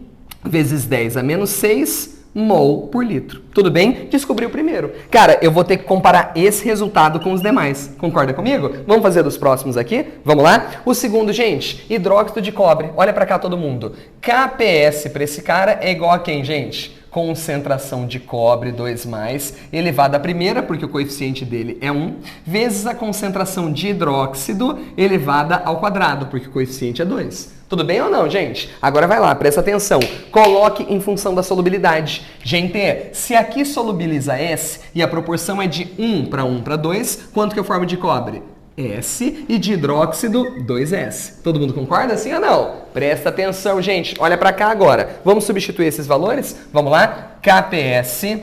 vezes 10 a menos 6 mol por litro. Tudo bem? Descobri o primeiro. Cara, eu vou ter que comparar esse resultado com os demais. Concorda comigo? Vamos fazer dos próximos aqui? Vamos lá? O segundo, gente, hidróxido de cobre. Olha pra cá todo mundo. KPS para esse cara é igual a quem, gente? Concentração de cobre 2+, elevada à primeira, porque o coeficiente dele é 1, vezes a concentração de hidróxido elevada ao quadrado, porque o coeficiente é 2. Tudo bem ou não, gente? Agora vai lá, presta atenção. Coloque em função da solubilidade. Gente, se aqui solubiliza S e a proporção é de 1 para 1 para 2, quanto que eu formo de cobre? S e de hidróxido 2S. Todo mundo concorda, sim ou não? Presta atenção, gente. Olha para cá agora. Vamos substituir esses valores? Vamos lá? KPS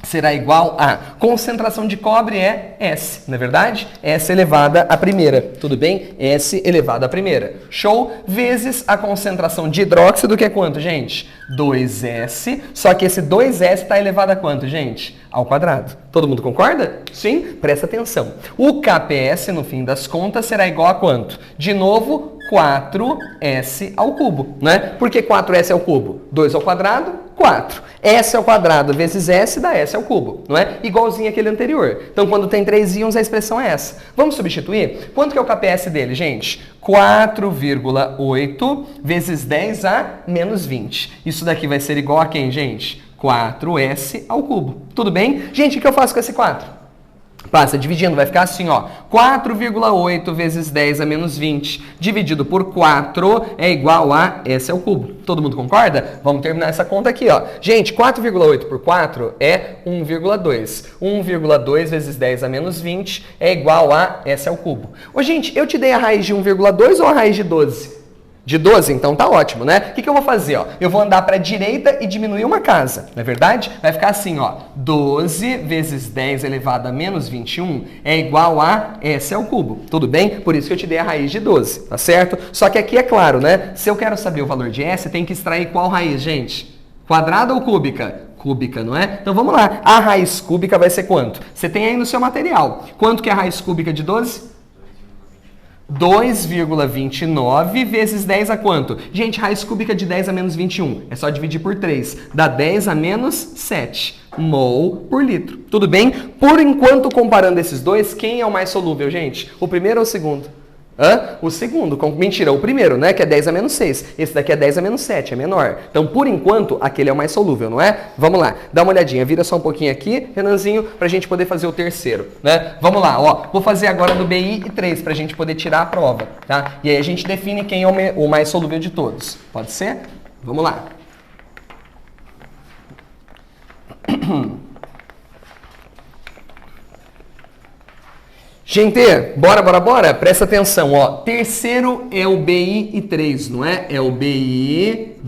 será igual a concentração de cobre é S, não é verdade? S elevada à primeira, tudo bem? S elevada à primeira. Show? Vezes a concentração de hidróxido, que é quanto, gente? 2S, só que esse 2S está elevado a quanto, gente? Ao quadrado. Todo mundo concorda? Sim? Presta atenção. O KPS, no fim das contas, será igual a quanto? De novo, 4S ao cubo, né? Por que 4S ao cubo? 2 ao quadrado, 4. S ao quadrado vezes S dá S ao cubo, não é? Igualzinho aquele anterior. Então, quando tem 3 íons, a expressão é essa. Vamos substituir? Quanto que é o KPS dele, gente? 4,8 vezes 10 a menos 20. Isso daqui vai ser igual a quem, gente? 4S ao cubo. Tudo bem? Gente, o que eu faço com esse 4? Passa dividindo, vai ficar assim, ó. 4,8 vezes 10 a menos 20 dividido por 4 é igual a S ao cubo. Todo mundo concorda? Vamos terminar essa conta aqui, ó. Gente, 4,8 por 4 é 1,2. 1,2 vezes 10 a menos 20 é igual a S ao cubo. Ô, gente, eu te dei a raiz de 1,2 ou a raiz de 12? De 12, então tá ótimo, né? O que eu vou fazer, ó? Eu vou andar para a direita e diminuir uma casa, não é verdade? Vai ficar assim, ó. 12 vezes 10 elevado a menos 21 é igual a S ao cubo. Tudo bem? Por isso que eu te dei a raiz de 12, tá certo? Só que aqui é claro, né? Se eu quero saber o valor de S, tem que extrair qual raiz, gente? Quadrada ou cúbica? Cúbica, não é? Então vamos lá. A raiz cúbica vai ser quanto? Você tem aí no seu material. Quanto que é a raiz cúbica de 12? 2,29 vezes 10 a quanto? Gente, raiz cúbica de 10 a menos 21. É só dividir por 3. Dá 10 a menos 7 mol por litro. Tudo bem? Por enquanto, comparando esses dois, quem é o mais solúvel, gente? O primeiro ou o segundo? Hã? O segundo. Mentira, o primeiro, né? Que é 10 a menos 6. Esse daqui é 10 a menos 7, é menor. Então, por enquanto, aquele é o mais solúvel, não é? Vamos lá. Dá uma olhadinha. Vira só um pouquinho aqui, Renanzinho, pra gente poder fazer o terceiro, né? Vamos lá, ó. Vou fazer agora do BI e 3 pra gente poder tirar a prova, tá? E aí a gente define quem é o mais solúvel de todos. Pode ser? Vamos lá. Gente, bora, presta atenção, ó. Terceiro é o BI3, não é? É o BI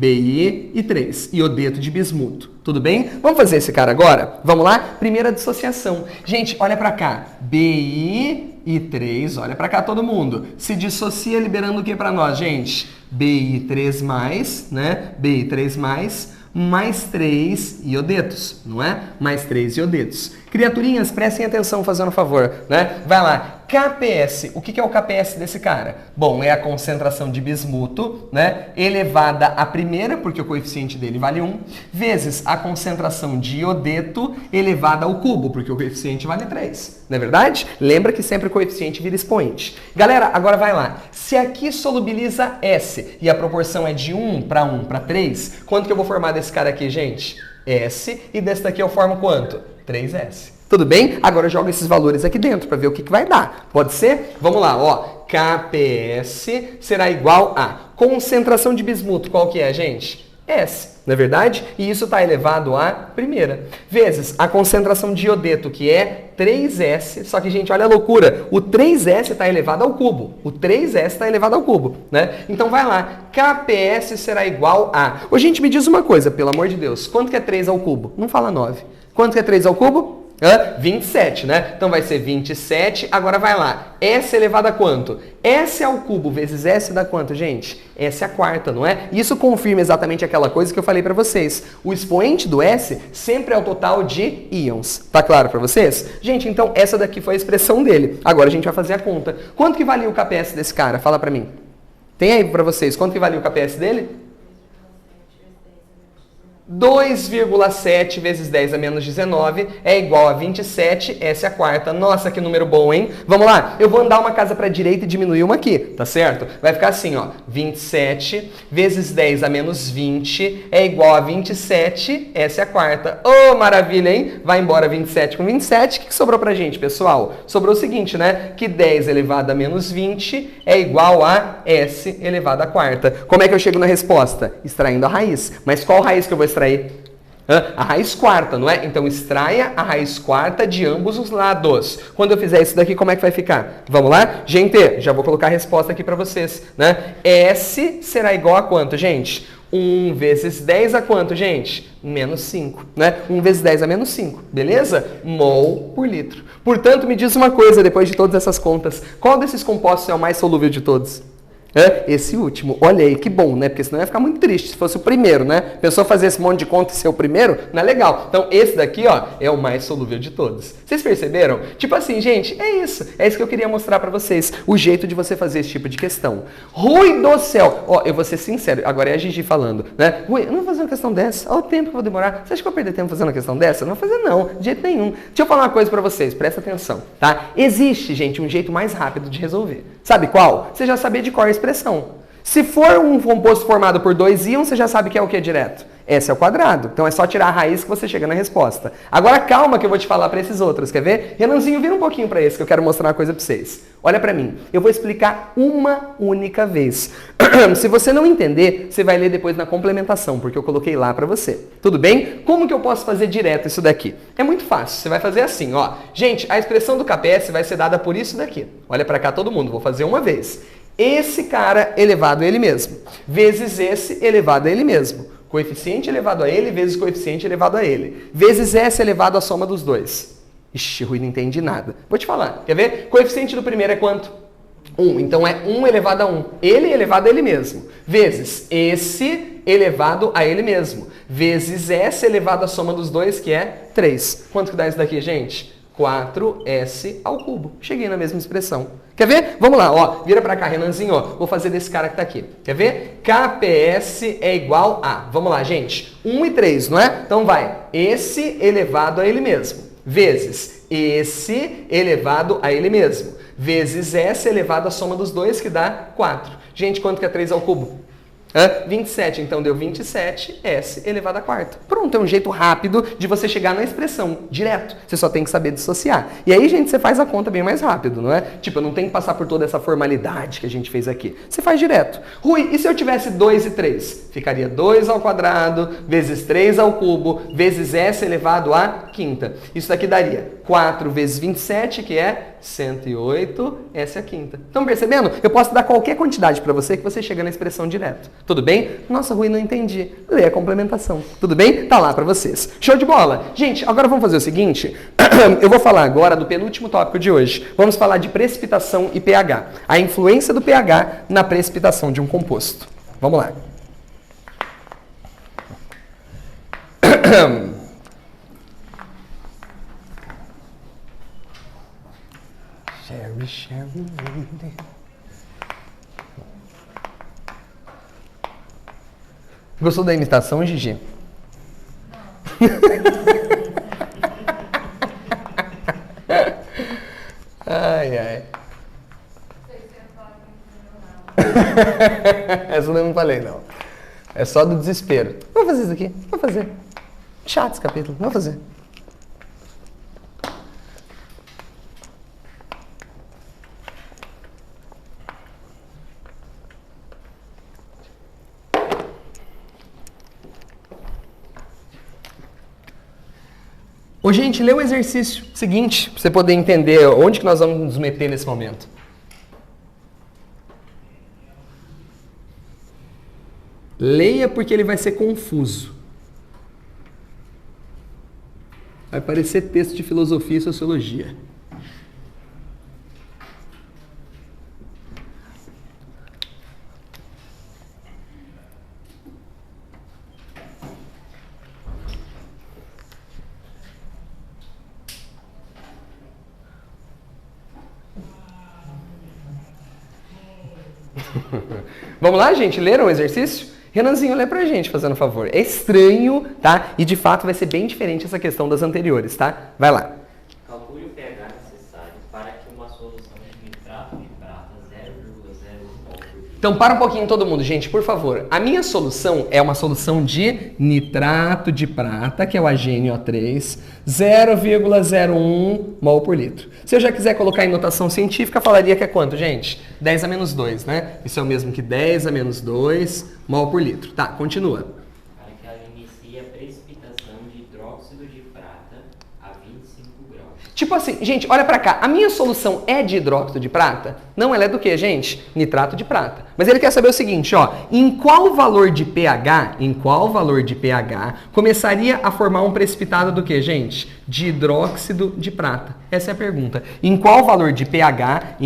e 3, iodeto de bismuto. Tudo bem? Vamos fazer esse cara agora? Vamos lá? Primeira dissociação. Gente, olha pra cá. BI3, olha pra cá todo mundo. Se dissocia liberando o que pra nós, gente? BI3+, né? BI3+, mais 3 iodetos, não é? Mais 3 iodetos. Criaturinhas, prestem atenção fazendo um favor, né? Vai lá. KPS, o que é o KPS desse cara? Bom, é a concentração de bismuto, né, elevada à primeira, porque o coeficiente dele vale 1, vezes a concentração de iodeto elevada ao cubo, porque o coeficiente vale 3. Não é verdade? Lembra que sempre o coeficiente vira expoente. Galera, agora vai lá. Se aqui solubiliza S e a proporção é de 1 para 3, quanto que eu vou formar desse cara aqui, gente? S, e desse daqui eu formo quanto? 3S. Tudo bem? Agora eu jogo esses valores aqui dentro para ver o que vai dar. Pode ser? Vamos lá, ó. KPS será igual a concentração de bismuto. Qual que é, gente? S, não é verdade? E isso está elevado à primeira. Vezes a concentração de iodeto, que é 3S. Só que, gente, olha a loucura. O 3S está elevado ao cubo. O 3S está elevado ao cubo, né? Então vai lá. KPS será igual a... Ô, gente, me diz uma coisa, pelo amor de Deus. Quanto que é 3 ao cubo? Não fala 9. Quanto que é 3 ao cubo? 27, né? Então vai ser 27, agora vai lá. S elevado a quanto? S ao cubo vezes S dá quanto, gente? S é a quarta, não é? Isso confirma exatamente aquela coisa que eu falei pra vocês. O expoente do S sempre é o total de íons. Tá claro pra vocês? Gente, então essa daqui foi a expressão dele. Agora a gente vai fazer a conta. Quanto que valia o KPS desse cara? Fala pra mim. Tem aí pra vocês, quanto que valia o KPS dele? 2,7 vezes 10 a menos 19 é igual a 27, essa é a quarta. Nossa, que número bom, hein? Vamos lá, eu vou andar uma casa para a direita e diminuir uma aqui, tá certo? Vai ficar assim, ó, 27 vezes 10 a menos 20 é igual a 27, essa é a quarta. Oh, maravilha, hein? Vai embora 27 com 27, o que sobrou pra gente, pessoal? Sobrou o seguinte, né? Que 10 elevado a menos 20 é igual a S elevado à quarta. Como é que eu chego na resposta? Extraindo a raiz. Mas qual raiz que eu vou extrair? A raiz quarta, não é? Então extraia a raiz quarta de ambos os lados. Quando eu fizer isso daqui, como é que vai ficar? Vamos lá? Gente, já vou colocar a resposta aqui para vocês, né? S será igual a quanto, gente? 1 vezes 10 a quanto, gente? Menos 5, né? 1 vezes 10 a menos 5, beleza? Mol por litro. Portanto, me diz uma coisa, depois de todas essas contas, qual desses compostos é o mais solúvel de todos? Esse último. Olha aí, que bom, né? Porque senão ia ficar muito triste se fosse o primeiro, né? A pessoa fazer esse monte de conta e ser o primeiro, não é legal. Então, esse daqui, ó, é o mais solúvel de todos. Vocês perceberam? Tipo assim, gente, é isso. É isso que eu queria mostrar pra vocês. O jeito de você fazer esse tipo de questão. Rui do céu. Ó, eu vou ser sincero. Agora é a Gigi falando, né? Rui, eu não vou fazer uma questão dessa. Olha o tempo que eu vou demorar. Você acha que eu vou perder tempo fazendo uma questão dessa? Não vou fazer não. De jeito nenhum. Deixa eu falar uma coisa pra vocês. Presta atenção, tá? Existe, gente, um jeito mais rápido de resolver. Sabe qual? Você já saber de qual é a expressão. Se for um composto formado por 2 íons, você já sabe que é o que direto? S ao quadrado. Então é só tirar a raiz que você chega na resposta. Agora calma que eu vou te falar para esses outros, quer ver? Renanzinho, vira um pouquinho para esse que eu quero mostrar uma coisa para vocês. Olha para mim, eu vou explicar uma única vez. Se você não entender, você vai ler depois na complementação, porque eu coloquei lá para você. Tudo bem? Como que eu posso fazer direto isso daqui? É muito fácil, você vai fazer assim, ó. Gente, a expressão do KPS vai ser dada por isso daqui. Olha para cá todo mundo, vou fazer uma vez. Esse cara elevado a ele mesmo, vezes esse elevado a ele mesmo. Coeficiente elevado a ele vezes coeficiente elevado a ele. Vezes S elevado à soma dos dois. Ixi, Rui, não entendi nada. Vou te falar, quer ver? Coeficiente do primeiro é quanto? 1. Então é 1 elevado a 1. Ele elevado a ele mesmo. Vezes esse elevado a ele mesmo. Vezes S elevado à soma dos dois, que é 3. Quanto que dá isso daqui, gente? 4S ao cubo. Cheguei na mesma expressão. Quer ver? Vamos lá, ó. Vira pra cá, Renanzinho, ó. Vou fazer desse cara que tá aqui. Quer ver? KPS é igual a... Vamos lá, gente. 1 e 3, não é? Então vai. Esse elevado a ele mesmo. Vezes esse elevado a ele mesmo. Vezes S elevado à soma dos dois, que dá 4. Gente, quanto que é 3 ao cubo? 27, então deu 27, S elevado à quarta. Pronto, é um jeito rápido de você chegar na expressão, direto. Você só tem que saber dissociar. E aí, gente, você faz a conta bem mais rápido, não é? Tipo, eu não tenho que passar por toda essa formalidade que a gente fez aqui. Você faz direto. Rui, e se eu tivesse 2 e 3? Ficaria 2 ao quadrado, vezes 3 ao cubo, vezes S elevado à quinta. Isso daqui daria 4 vezes 27, que é 108, essa é a quinta. Estão percebendo? Eu posso dar qualquer quantidade para você que você chega na expressão direto. Tudo bem? Nossa, Rui, não entendi. Lê a complementação. Tudo bem? Tá lá para vocês. Show de bola! Gente, agora vamos fazer o seguinte. Eu vou falar agora do penúltimo tópico de hoje. Vamos falar de precipitação e pH. A influência do pH na precipitação de um composto. Vamos lá. Sherry. Gostou da imitação, Gigi? Ai. Essa eu não falei, não. É só do desespero. Vou fazer isso aqui. Vou fazer. Chato esse capítulo. Vou fazer. Ô, gente, lê o exercício seguinte, para você poder entender onde que nós vamos nos meter nesse momento. Leia porque ele vai ser confuso. Vai parecer texto de filosofia e sociologia. Vamos lá, gente? Leram o exercício? Renanzinho, lê pra gente, fazendo favor. É estranho, tá? E de fato vai ser bem diferente essa questão das anteriores, tá? Vai lá. Calcule o pH necessário para que uma solução de nitrato de prata 0,01 mol por litro. Então para um pouquinho todo mundo, gente, por favor. A minha solução é uma solução de nitrato de prata, que é o HNO3, 0,01 mol por litro. Se eu já quiser colocar em notação científica, falaria que é quanto, gente? 10 a menos 2, né? Isso é o mesmo que 10 a menos 2 mol por litro. Tá, continua. Para que ela inicie a precipitação de hidróxido de prata a 25 graus. Tipo assim, gente, olha pra cá. A minha solução é de hidróxido de prata? Não, ela é do que, gente? Nitrato de prata. Mas ele quer saber o seguinte, ó. Em qual valor de pH começaria a formar um precipitado do que, gente? De hidróxido de prata. Essa é a pergunta. Em qual valor de pH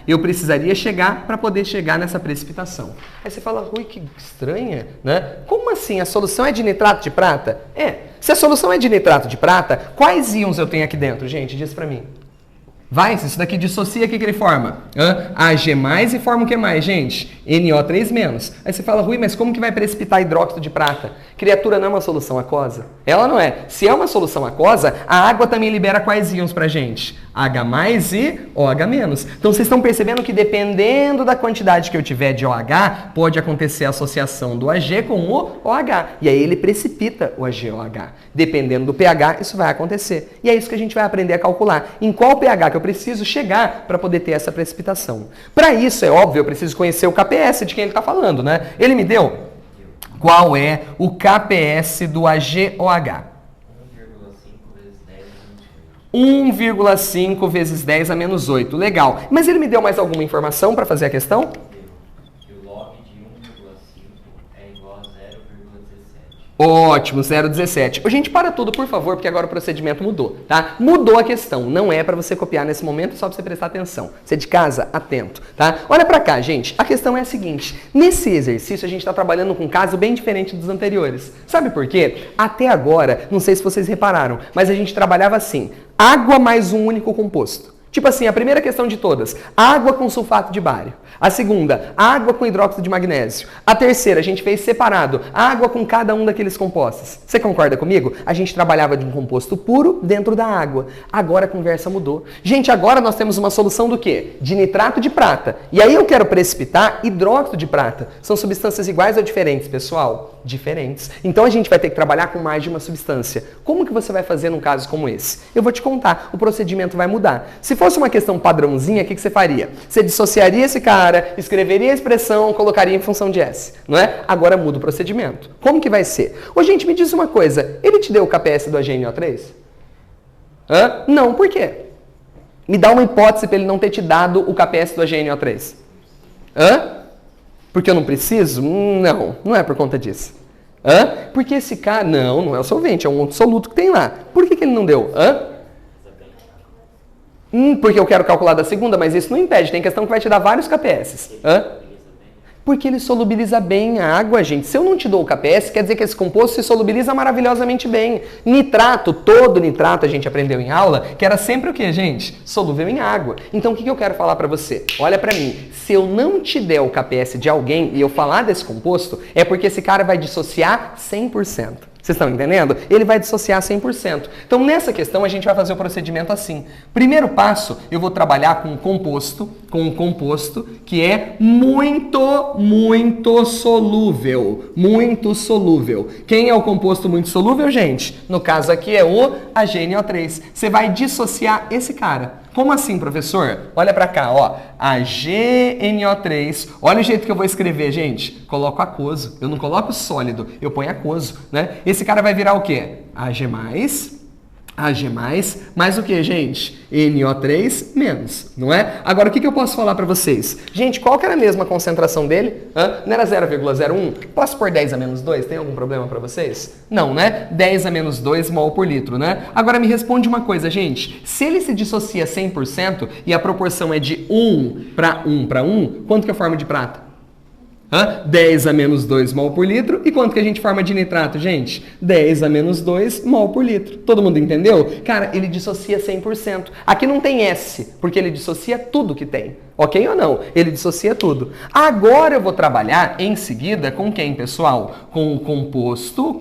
eu precisaria chegar para poder chegar nessa precipitação? Aí você fala, ui, que estranha, né? Como assim? A solução é de nitrato de prata? É. Se a solução é de nitrato de prata, quais íons eu tenho aqui dentro, gente? Diz pra mim. Vai, isso daqui dissocia, o que ele forma? Ag+, e forma o que mais, gente? NO3-. Aí você fala, Rui, mas como que vai precipitar hidróxido de prata? Criatura, não é uma solução aquosa? Ela não é. Se é uma solução aquosa, a água também libera quais íons pra gente? H+ e OH-. Então vocês estão percebendo que dependendo da quantidade que eu tiver de OH, pode acontecer a associação do Ag com o OH. E aí ele precipita o AgOH. Dependendo do pH, isso vai acontecer. E é isso que a gente vai aprender a calcular. Em qual pH que eu preciso chegar para poder ter essa precipitação. Para isso, é óbvio, eu preciso conhecer o KPS de quem ele está falando, né? Ele me deu? Qual é o KPS do AgOH? 1,5 vezes 10 a menos 8. Legal. Mas ele me deu mais alguma informação para fazer a questão? Que o log de 1,5 é igual a 0,17. Ótimo, 0,17. Gente, para tudo, por favor, porque agora o procedimento mudou, tá? Mudou a questão. Não é para você copiar nesse momento, só para você prestar atenção. Você de casa, atento, tá? Olha para cá, gente. A questão é a seguinte. Nesse exercício, a gente está trabalhando com um caso bem diferente dos anteriores. Sabe por quê? Até agora, não sei se vocês repararam, mas a gente trabalhava assim. Água mais um único composto. Tipo assim, a primeira questão de todas, água com sulfato de bário. A segunda, água com hidróxido de magnésio. A terceira, a gente fez separado, água com cada um daqueles compostos. Você concorda comigo? A gente trabalhava de um composto puro dentro da água. Agora a conversa mudou. Gente, agora nós temos uma solução do quê? De nitrato de prata. E aí eu quero precipitar hidróxido de prata. São substâncias iguais ou diferentes, pessoal? Diferentes. Então a gente vai ter que trabalhar com mais de uma substância. Como que você vai fazer num caso como esse? Eu vou te contar, o procedimento vai mudar. Se fosse uma questão padrãozinha, o que você faria? Você dissociaria esse cara, escreveria a expressão, colocaria em função de S, não é? Agora muda o procedimento. Como que vai ser? Ô, gente, me diz uma coisa, ele te deu o KPS do HNO3? Não, por quê? Me dá uma hipótese para ele não ter te dado o KPS do HNO3. Porque eu não preciso? Não é por conta disso. Porque esse cara... Não é o solvente, é um outro soluto que tem lá. Por que ele não deu? Porque eu quero calcular da segunda, mas isso não impede. Tem questão que vai te dar vários KPS. Porque ele solubiliza bem a água, gente. Se eu não te dou o KPS, quer dizer que esse composto se solubiliza maravilhosamente bem. Nitrato, todo nitrato a gente aprendeu em aula, que era sempre o quê, gente? Solúvel em água. Então o que eu quero falar para você? Olha para mim, se eu não te der o KPS de alguém e eu falar desse composto, é porque esse cara vai dissociar 100%. Vocês estão entendendo? Ele vai dissociar 100%. Então, nessa questão, a gente vai fazer o procedimento assim. Primeiro passo, eu vou trabalhar com um composto que é muito solúvel. Muito solúvel. Quem é o composto muito solúvel, gente? No caso aqui é o AgNO3. Você vai dissociar esse cara. Como assim, professor? Olha pra cá, ó. AgNO3. Olha o jeito que eu vou escrever, gente. Coloco aquoso. Eu não coloco sólido, eu ponho aquoso, né? Esse cara vai virar o quê? Ag+, mais o que, gente? NO3 menos, não é? Agora, o que eu posso falar para vocês? Gente, qual que era a mesma concentração dele? Não era 0,01? Posso pôr 10 a menos 2? Tem algum problema para vocês? Não, né? 10 a menos 2 mol por litro, né? Agora, me responde uma coisa, gente. Se ele se dissocia 100% e a proporção é de 1 para 1 para 1, quanto que é a forma de prata? 10 a menos 2 mol por litro. E quanto que a gente forma de nitrato, gente? 10 a menos 2 mol por litro. Todo mundo entendeu? Cara, ele dissocia 100%. Aqui não tem S, porque ele dissocia tudo que tem. Ok ou não? Ele dissocia tudo. Agora eu vou trabalhar em seguida com quem, pessoal? Com um composto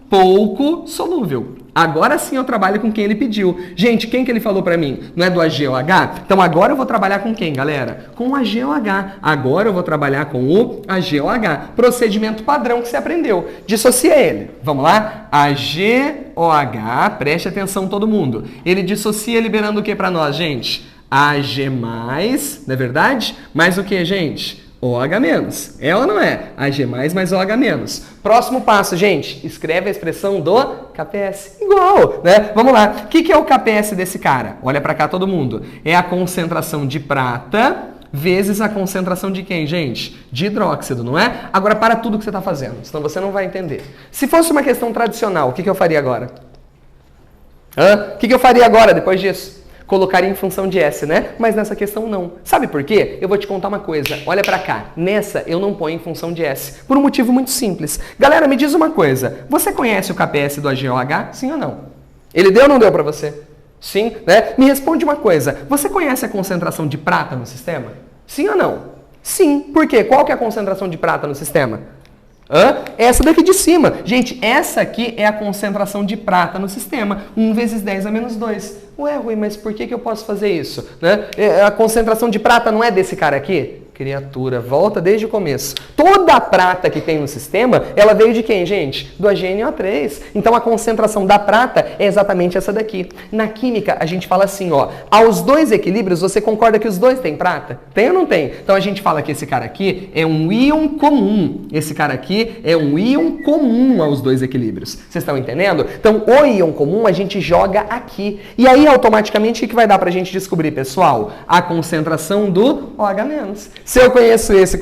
pouco solúvel. Agora sim eu trabalho com quem ele pediu. Gente, quem que ele falou pra mim? Não é do AgOH? Então agora eu vou trabalhar com quem, galera? Com o AgOH. Agora eu vou trabalhar com o AgOH. Procedimento padrão que você aprendeu. Dissocia ele. Vamos lá? AgOH, preste atenção todo mundo. Ele dissocia liberando o que pra nós, gente? Ag+, não é verdade? Mais o que, gente? OH-. É ou não é? Ag+, mais OH-. Próximo passo, gente. Escreve a expressão do KPS. Igual, né? Vamos lá. O que é o KPS desse cara? Olha pra cá todo mundo. É a concentração de prata vezes a concentração de quem, gente? De hidróxido, não é? Agora para tudo que você está fazendo, senão você não vai entender. Se fosse uma questão tradicional, o que eu faria agora? O que eu faria agora depois disso? Colocaria em função de S, né? Mas nessa questão não. Sabe por quê? Eu vou te contar uma coisa. Olha pra cá. Nessa eu não ponho em função de S. Por um motivo muito simples. Galera, me diz uma coisa. Você conhece o KPS do AgOH? Sim ou não? Ele deu ou não deu pra você? Sim, né? Me responde uma coisa. Você conhece a concentração de prata no sistema? Sim ou não? Sim. Por quê? Qual que é a concentração de prata no sistema? Essa daqui de cima. Gente, essa aqui é a concentração de prata no sistema. 1 vezes 10 a menos 2. Ué, Rui, mas por que eu posso fazer isso? Né? A concentração de prata não é desse cara aqui? Criatura, volta desde o começo. Toda a prata que tem no sistema, ela veio de quem, gente? Do AgNO3. Então a concentração da prata é exatamente essa daqui. Na química, a gente fala assim, ó, aos dois equilíbrios, você concorda que os dois têm prata? Tem ou não tem? Então a gente fala que esse cara aqui é um íon comum. Esse cara aqui é um íon comum aos dois equilíbrios. Vocês estão entendendo? Então o íon comum a gente joga aqui. E aí, automaticamente, o que vai dar pra gente descobrir, pessoal? A concentração do OH-. Se eu conheço esse,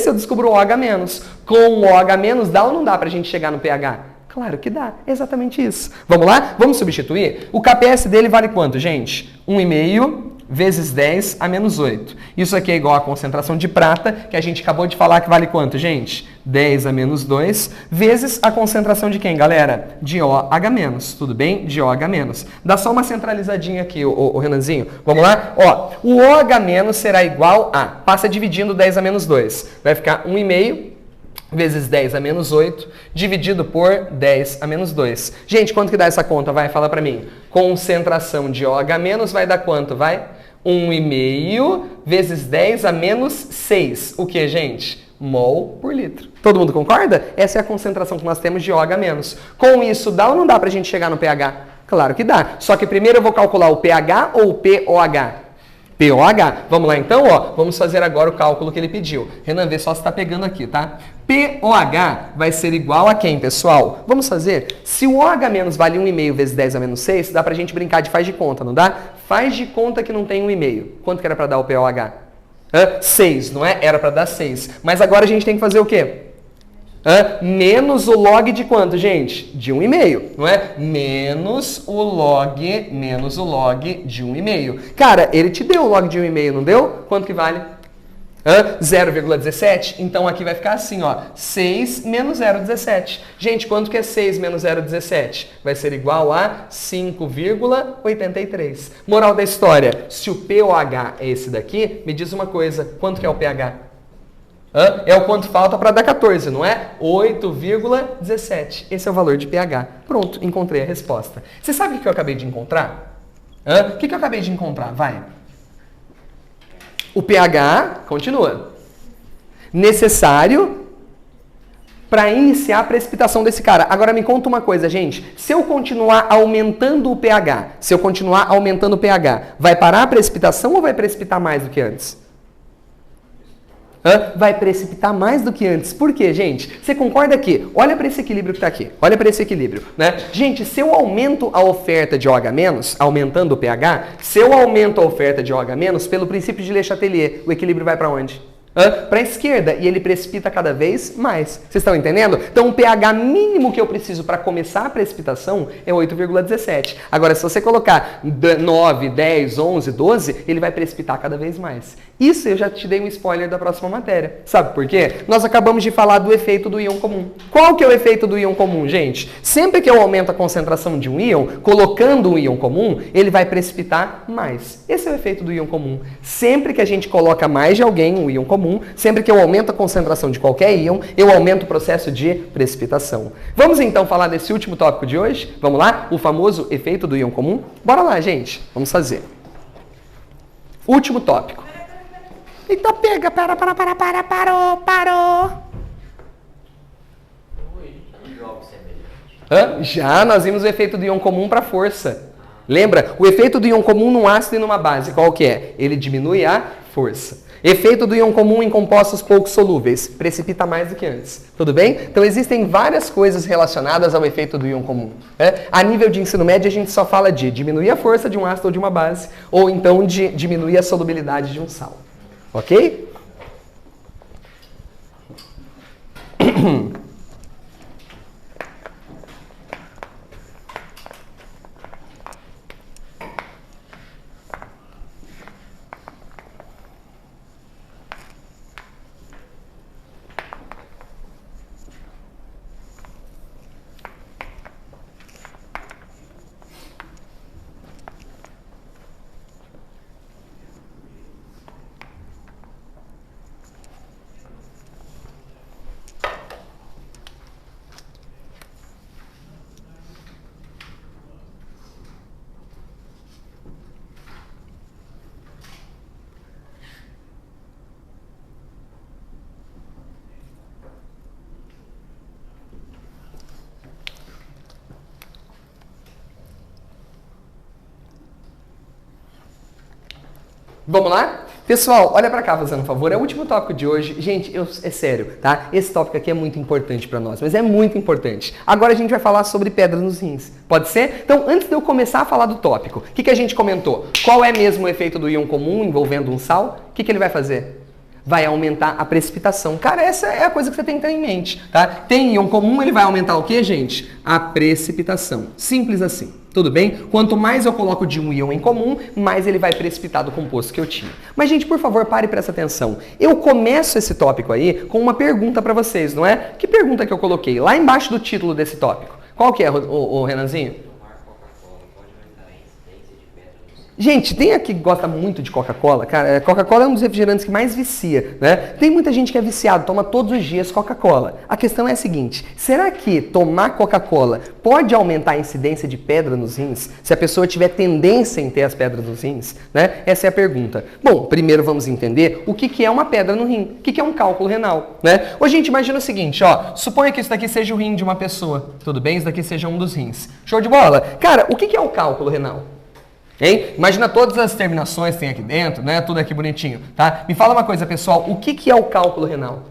eu descubro o OH-. Com o OH- dá ou não dá pra gente chegar no pH? Claro que dá, é exatamente isso. Vamos lá? Vamos substituir? O KPS dele vale quanto, gente? 1,5 vezes 10 a menos 8. Isso aqui é igual à concentração de prata, que a gente acabou de falar que vale quanto, gente? 10 a menos 2, vezes a concentração de quem, galera? De OH-. Tudo bem? De OH-. Dá só uma centralizadinha aqui, o Renanzinho. Vamos lá? Ó, o OH- será igual a... Passa dividindo 10 a menos 2. Vai ficar 1,5 vezes 10 a menos 8, dividido por 10 a menos 2. Gente, quanto que dá essa conta? Vai, fala pra mim. Concentração de OH- vai dar quanto? Vai? 1,5 vezes 10 a menos 6. O que, gente? Mol por litro. Todo mundo concorda? Essa é a concentração que nós temos de OH-. Com isso, dá ou não dá pra gente chegar no pH? Claro que dá. Só que primeiro eu vou calcular o pH ou o pOH? pOH. Vamos lá então, ó. Vamos fazer agora o cálculo que ele pediu. Renan, vê só se tá pegando aqui, tá? pOH vai ser igual a quem, pessoal? Vamos fazer? Se o OH- vale 1,5 vezes 10 a menos 6, dá pra gente brincar de faz de conta, não dá? Faz de conta que não tem 1,5. Quanto que era pra dar o pOH? 6, não é? Era pra dar 6. Mas agora a gente tem que fazer o quê? Menos o log de quanto, gente? De 1,5, não é? Menos o log de 1,5. Cara, ele te deu o log de 1,5, não deu? Quanto que vale? 0,17? Então aqui vai ficar assim, ó, 6 menos 0,17. Gente, quanto que é 6 menos 0,17? Vai ser igual a 5,83. Moral da história, se o pOH é esse daqui, me diz uma coisa, quanto que é o pH? É o quanto falta para dar 14, não é? 8,17. Esse é o valor de pH. Pronto, encontrei a resposta. Você sabe o que eu acabei de encontrar? O que eu acabei de encontrar? Vai. O pH, continua, necessário para iniciar a precipitação desse cara. Agora me conta uma coisa, gente. Se eu continuar aumentando o pH, vai parar a precipitação ou vai precipitar mais do que antes? Vai precipitar mais do que antes. Por quê, gente? Você concorda que, olha para esse equilíbrio que está aqui, olha para esse equilíbrio, né? Gente, se eu aumento a oferta de OH-, aumentando o pH, se eu aumento a oferta de OH-, pelo princípio de Le Chatelier, o equilíbrio vai para onde? Para a esquerda, e ele precipita cada vez mais. Vocês estão entendendo? Então o pH mínimo que eu preciso para começar a precipitação é 8,17. Agora, se você colocar 9, 10, 11, 12, ele vai precipitar cada vez mais. Isso eu já te dei um spoiler da próxima matéria. Sabe por quê? Nós acabamos de falar do efeito do íon comum. Qual que é o efeito do íon comum, gente? Sempre que eu aumento a concentração de um íon, colocando um íon comum, ele vai precipitar mais. Esse é o efeito do íon comum. Sempre que a gente coloca mais de alguém, um íon comum, sempre que eu aumento a concentração de qualquer íon, eu aumento o processo de precipitação. Vamos então falar desse último tópico de hoje? Vamos lá? O famoso efeito do íon comum? Bora lá, gente. Vamos fazer. Último tópico. Eita, pega, parou. Já nós vimos o efeito do íon comum para força. Lembra? O efeito do íon comum num ácido e numa base, qual que é? Ele diminui a força. Efeito do íon comum em compostos pouco solúveis. Precipita mais do que antes. Tudo bem? Então existem várias coisas relacionadas ao efeito do íon comum. A nível de ensino médio, a gente só fala de diminuir a força de um ácido ou de uma base, ou então de diminuir a solubilidade de um sal. Ok? Vamos lá? Pessoal, olha pra cá fazendo um favor, é o último tópico de hoje. Gente, é sério, tá? Esse tópico aqui é muito importante pra nós, mas é muito importante. Agora a gente vai falar sobre pedra nos rins. Pode ser? Então, antes de eu começar a falar do tópico, o que a gente comentou? Qual é mesmo o efeito do íon comum envolvendo um sal? O que ele vai fazer? Vai aumentar a precipitação. Cara, essa é a coisa que você tem que ter em mente, tá? Tem íon comum, ele vai aumentar o quê, gente? A precipitação. Simples assim. Tudo bem? Quanto mais eu coloco de um íon em comum, mais ele vai precipitar do composto que eu tinha. Mas, gente, por favor, pare e presta atenção. Eu começo esse tópico aí com uma pergunta para vocês, não é? Que pergunta que eu coloquei? Lá embaixo do título desse tópico. Qual que é, o Renanzinho? Gente, tem aqui que gosta muito de Coca-Cola, cara. Coca-Cola é um dos refrigerantes que mais vicia, né? Tem muita gente que é viciado, toma todos os dias Coca-Cola. A questão é a seguinte, será que tomar Coca-Cola pode aumentar a incidência de pedra nos rins? Se a pessoa tiver tendência em ter as pedras nos rins, né? Essa é a pergunta. Bom, primeiro vamos entender o que é uma pedra no rim, o que é um cálculo renal, né? Ô, gente, imagina o seguinte, ó, suponha que isso daqui seja o rim de uma pessoa, tudo bem? Isso daqui seja um dos rins. Show de bola? Cara, o que é o cálculo renal? Hein? Imagina todas as terminações que tem aqui dentro, né? Tudo aqui bonitinho, tá? Me fala uma coisa, pessoal, o que é o cálculo renal?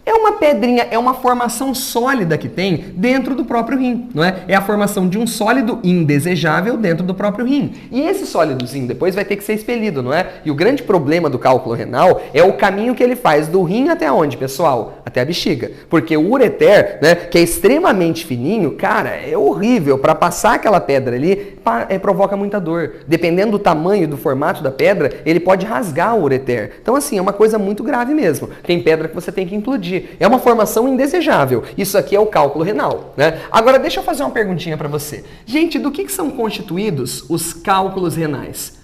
É uma pedrinha, é uma formação sólida que tem dentro do próprio rim, não é? É a formação de um sólido indesejável dentro do próprio rim. E esse sólidozinho depois vai ter que ser expelido, não é? E o grande problema do cálculo renal é o caminho que ele faz do rim até onde, pessoal? Até a bexiga. Porque o ureter, né, que é extremamente fininho, cara, é horrível. Para passar aquela pedra ali, provoca muita dor. Dependendo do tamanho e do formato da pedra, ele pode rasgar o ureter. Então, assim, é uma coisa muito grave mesmo. Tem pedra que você tem que implodir. É uma formação indesejável. Isso aqui é o cálculo renal, né? Agora, deixa eu fazer uma perguntinha para você. Gente, do que são constituídos os cálculos renais?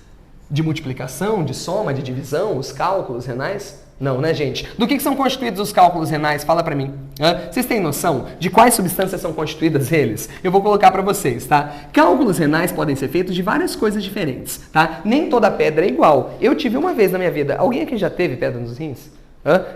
De multiplicação, de soma, de divisão, os cálculos renais? Não, né, gente? Do que são constituídos os cálculos renais? Fala pra mim. Vocês têm noção de quais substâncias são constituídas eles? Eu vou colocar pra vocês, tá? Cálculos renais podem ser feitos de várias coisas diferentes, tá? Nem toda pedra é igual. Eu tive uma vez na minha vida. Alguém aqui já teve pedra nos rins?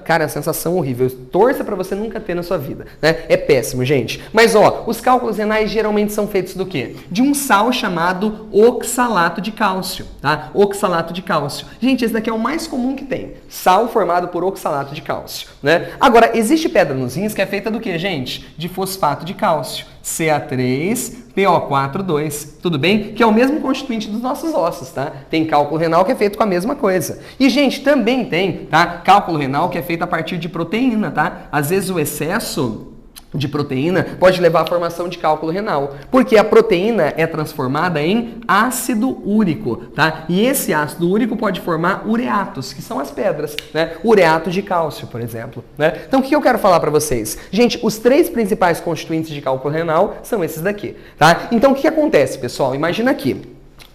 Cara, é uma sensação horrível. Torça pra você nunca ter na sua vida, né? É péssimo, gente. Mas, ó, os cálculos renais geralmente são feitos do quê? De um sal chamado oxalato de cálcio, tá? Oxalato de cálcio. Gente, esse daqui é o mais comum que tem. Sal formado por oxalato de cálcio, né? Agora, existe pedra nos rins que é feita do quê, gente? De fosfato de cálcio. Ca3PO4,2, tudo bem? Que é o mesmo constituinte dos nossos ossos, tá? Tem cálculo renal que é feito com a mesma coisa. E, gente, também tem, tá? Cálculo renal que é feito a partir de proteína, tá? Às vezes o excesso de proteína pode levar à formação de cálculo renal, porque a proteína é transformada em ácido úrico, tá? E esse ácido úrico pode formar ureatos, que são as pedras, né? Ureato de cálcio, por exemplo, né? Então, o que eu quero falar para vocês? Gente, os 3 principais constituintes de cálculo renal são esses daqui, tá? Então, o que acontece, pessoal? Imagina aqui.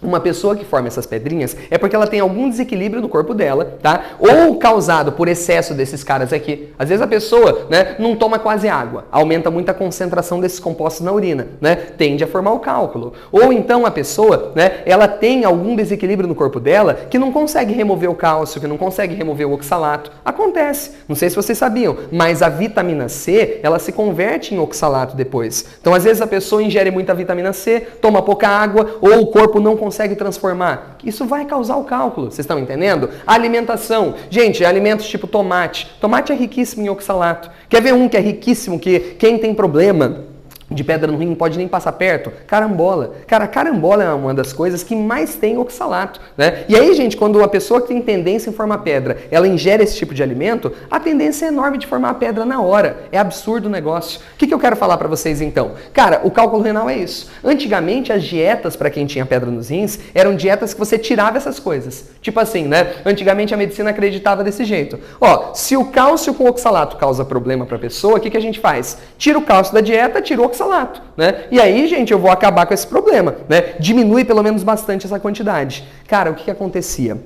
Uma pessoa que forma essas pedrinhas é porque ela tem algum desequilíbrio no corpo dela, tá? Ou causado por excesso desses caras aqui. Às vezes a pessoa, né, não toma quase água, aumenta muito a concentração desses compostos na urina, né? Tende a formar o cálculo. Ou então a pessoa, né, ela tem algum desequilíbrio no corpo dela que não consegue remover o cálcio, que não consegue remover o oxalato. Acontece. Não sei se vocês sabiam, mas a vitamina C, ela se converte em oxalato depois. Então, às vezes a pessoa ingere muita vitamina C, toma pouca água, ou o corpo não consegue transformar. Isso vai causar o cálculo, vocês estão entendendo? A alimentação. Gente, alimentos tipo tomate. Tomate é riquíssimo em oxalato. Quer ver um que é riquíssimo, que quem tem problema de pedra no rim não pode nem passar perto? Carambola. Cara, carambola é uma das coisas que mais tem oxalato, né? E aí, gente, quando uma pessoa que tem tendência em formar pedra, ela ingere esse tipo de alimento, a tendência é enorme de formar a pedra na hora. É absurdo o negócio. O que eu quero falar pra vocês, então? Cara, o cálculo renal é isso. Antigamente, as dietas para quem tinha pedra nos rins eram dietas que você tirava essas coisas. Tipo assim, né? Antigamente, a medicina acreditava desse jeito. Ó, se o cálcio com oxalato causa problema pra pessoa, o que a gente faz? Tira o cálcio da dieta, tira o oxalato. Né? E aí, gente, eu vou acabar com esse problema, né? Diminui pelo menos bastante essa quantidade. Cara, o que acontecia?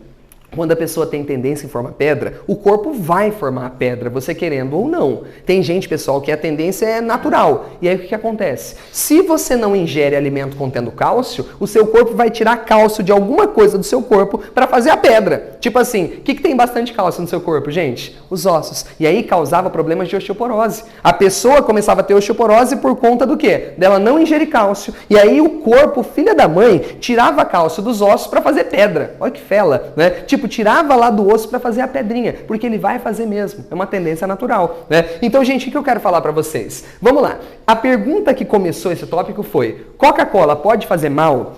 Quando a pessoa tem tendência em formar pedra, o corpo vai formar a pedra, você querendo ou não. Tem gente, pessoal, que a tendência é natural. E aí o que acontece? Se você não ingere alimento contendo cálcio, o seu corpo vai tirar cálcio de alguma coisa do seu corpo para fazer a pedra. Tipo assim, o que tem bastante cálcio no seu corpo, gente? Os ossos. E aí causava problemas de osteoporose. A pessoa começava a ter osteoporose por conta do quê? Dela não ingerir cálcio. E aí o corpo, filha da mãe, tirava cálcio dos ossos para fazer pedra. Olha que fela, né? Tipo, tirava lá do osso para fazer a pedrinha, porque ele vai fazer mesmo. É uma tendência natural, né? Então, gente, o que eu quero falar para vocês? Vamos lá. A pergunta que começou esse tópico foi: Coca-Cola pode fazer mal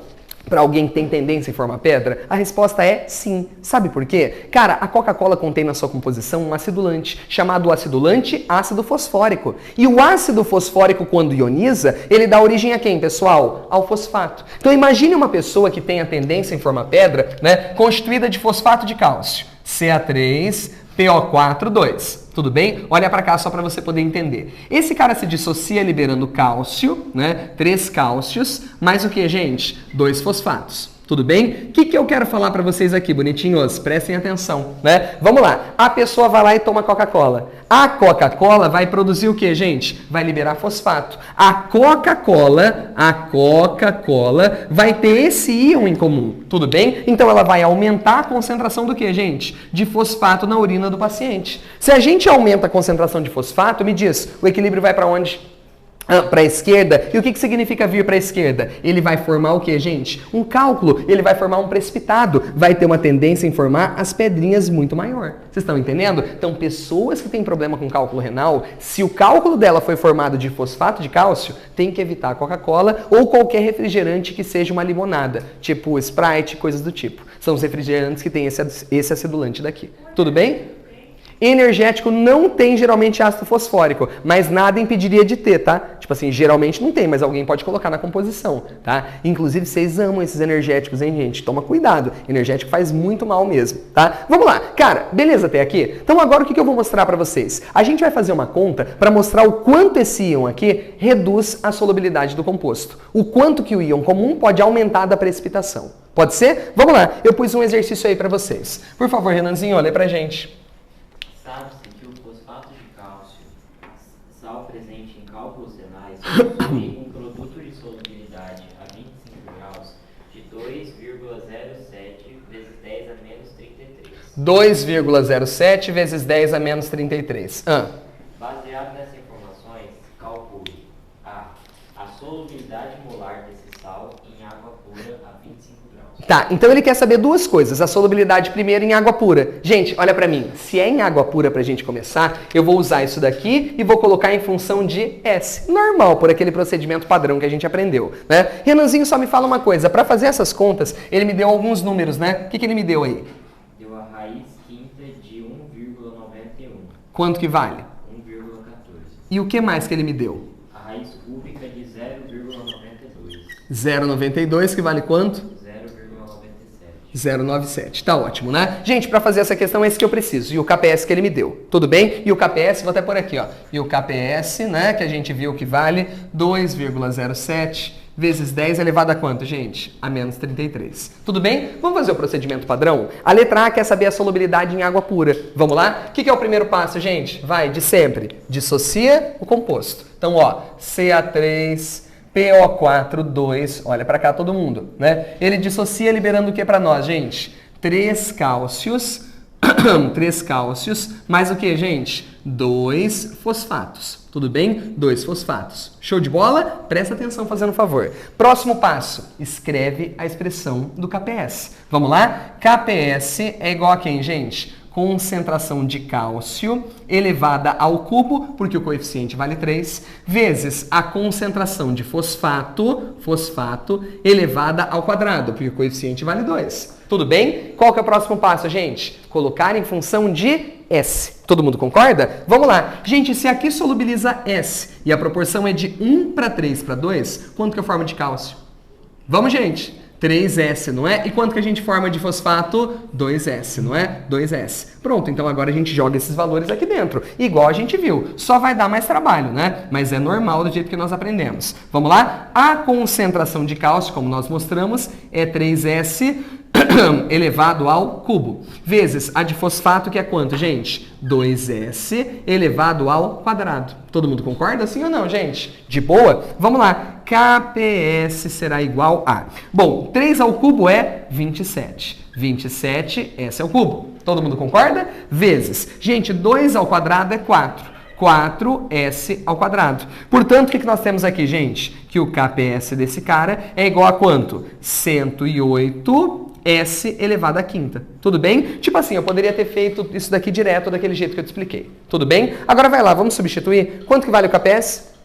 para alguém que tem tendência em formar pedra? A resposta é sim. Sabe por quê? Cara, a Coca-Cola contém na sua composição um acidulante, chamado acidulante ácido fosfórico. E o ácido fosfórico, quando ioniza, ele dá origem a quem, pessoal? Ao fosfato. Então imagine uma pessoa que tem a tendência em formar pedra, né, constituída de fosfato de cálcio, Ca3PO4,2. Tudo bem? Olha para cá só para você poder entender. Esse cara se dissocia liberando cálcio, né? 3 cálcios, mais o que, gente? 2 fosfatos. Tudo bem? O que eu quero falar para vocês aqui, bonitinhos? Prestem atenção, né? Vamos lá. A pessoa vai lá e toma Coca-Cola. A Coca-Cola vai produzir o que, gente? Vai liberar fosfato. A Coca-Cola vai ter esse íon em comum. Tudo bem? Então ela vai aumentar a concentração do que, gente? De fosfato na urina do paciente. Se a gente aumenta a concentração de fosfato, me diz, o equilíbrio vai para onde? para a esquerda. E o que significa vir para a esquerda? Ele vai formar o que, gente? Um cálculo. Ele vai formar um precipitado. Vai ter uma tendência em formar as pedrinhas muito maior. Vocês estão entendendo? Então, pessoas que têm problema com cálculo renal, se o cálculo dela foi formado de fosfato de cálcio, tem que evitar a Coca-Cola ou qualquer refrigerante que seja uma limonada, tipo Sprite, coisas do tipo. São os refrigerantes que têm esse acidulante daqui. Tudo bem? Energético não tem geralmente ácido fosfórico, mas nada impediria de ter, tá? Tipo assim, geralmente não tem, mas alguém pode colocar na composição, tá? Inclusive, vocês amam esses energéticos, hein, gente? Toma cuidado, energético faz muito mal mesmo, tá? Vamos lá, cara, beleza até aqui? Então agora o que eu vou mostrar pra vocês? A gente vai fazer uma conta pra mostrar o quanto esse íon aqui reduz a solubilidade do composto. O quanto que o íon comum pode aumentar da precipitação. Pode ser? Vamos lá, eu pus um exercício aí pra vocês. Por favor, Renanzinho, olha pra gente. Sabe-se que o fosfato de cálcio, sal presente em cálculos renais, possui um produto de solubilidade a 25 graus de 2,07 vezes 10 a menos 33. 2,07 vezes 10 a menos 33. Baseado nessas informações, calcule a solubilidade molar desse sal em água pura a 25 graus. Tá, então ele quer saber duas coisas. A solubilidade primeiro em água pura. Gente, olha pra mim. Se é em água pura pra gente começar, eu vou usar isso daqui e vou colocar em função de S. Normal, por aquele procedimento padrão que a gente aprendeu, né? Renanzinho, só me fala uma coisa. Pra fazer essas contas, ele me deu alguns números, né? O que ele me deu aí? Deu a raiz quinta de 1,91. Quanto que vale? 1,14. E o que mais que ele me deu? A raiz cúbica de 0,92. 0,92, que vale quanto? 0,97. Tá ótimo, né? Gente, para fazer essa questão é esse que eu preciso. E o KPS que ele me deu. Tudo bem? E o KPS, vou até por aqui, ó. E o KPS, né, que a gente viu que vale 2,07 vezes 10 elevado a quanto, gente? A menos 33. Tudo bem? Vamos fazer o procedimento padrão? A letra A quer saber a solubilidade em água pura. Vamos lá? O que é o primeiro passo, gente? Vai, de sempre. Dissocia o composto. Então, ó, Ca3... PO4, 2, olha para cá todo mundo, né? Ele dissocia liberando o que para nós, gente? 3 cálcios, 3 cálcios, mais o que, gente? 2 fosfatos, tudo bem? 2 fosfatos. Show de bola? Presta atenção fazendo um favor. Próximo passo, escreve a expressão do KPS. Vamos lá? KPS é igual a quem, gente? Concentração de cálcio elevada ao cubo, porque o coeficiente vale 3, vezes a concentração de fosfato elevada ao quadrado, porque o coeficiente vale 2. Tudo bem? Qual que é o próximo passo, gente? Colocar em função de S. Todo mundo concorda? Vamos lá. Gente, se aqui solubiliza S e a proporção é de 1 para 3 para 2, quanto que eu formo de cálcio? Vamos, gente. 3S, não é? E quanto que a gente forma de fosfato? 2S, não é? 2S. Pronto, então agora a gente joga esses valores aqui dentro. Igual a gente viu. Só vai dar mais trabalho, né? Mas é normal do jeito que nós aprendemos. Vamos lá? A concentração de cálcio, como nós mostramos, é 3S elevado ao cubo. Vezes a de fosfato, que é quanto, gente? 2S elevado ao quadrado. Todo mundo concorda? Sim ou não, gente? De boa? Vamos lá. KPS será igual a... Bom, 3 ao cubo é 27. 27, S ao cubo. Todo mundo concorda? Vezes. Gente, 2 ao quadrado é 4. 4S ao quadrado. Portanto, o que nós temos aqui, gente? Que o KPS desse cara é igual a quanto? 108S elevado à quinta. Tudo bem? Tipo assim, eu poderia ter feito isso daqui direto daquele jeito que eu te expliquei. Tudo bem? Agora vai lá, vamos substituir. Quanto que vale o KPS?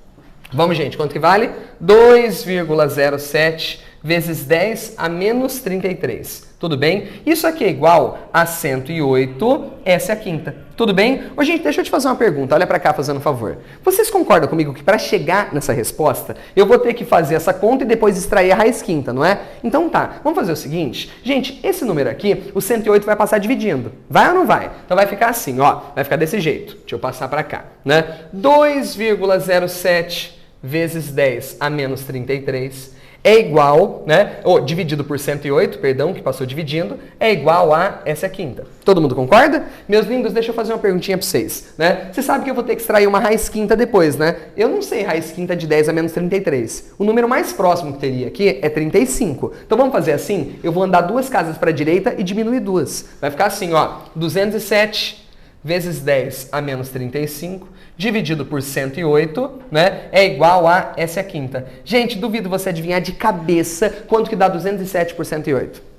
Vamos, gente, quanto que vale? 2,07 vezes 10 a menos 33. Tudo bem? Isso aqui é igual a 108, essa é a quinta. Tudo bem? Ô, gente, deixa eu te fazer uma pergunta. Olha pra cá, fazendo um favor. Vocês concordam comigo que para chegar nessa resposta, eu vou ter que fazer essa conta e depois extrair a raiz quinta, não é? Então tá, vamos fazer o seguinte. Gente, esse número aqui, o 108 vai passar dividindo. Vai ou não vai? Então vai ficar assim, ó. Vai ficar desse jeito. Deixa eu passar pra cá, né? 2,07 vezes 10 a menos 33 é igual, né? Ou dividido por 108, perdão, que passou dividindo, é igual a essa quinta. Todo mundo concorda? Meus lindos, deixa eu fazer uma perguntinha para vocês, né? Você sabe que eu vou ter que extrair uma raiz quinta depois, né? Eu não sei raiz quinta de 10 a menos 33. O número mais próximo que teria aqui é 35. Então vamos fazer assim? Eu vou andar 2 casas para a direita e diminuir 2. Vai ficar assim, ó, 207 vezes 10 a menos 35 dividido por 108, né, é igual a, essa é a quinta. Gente, duvido você adivinhar de cabeça quanto que dá 207 por 108.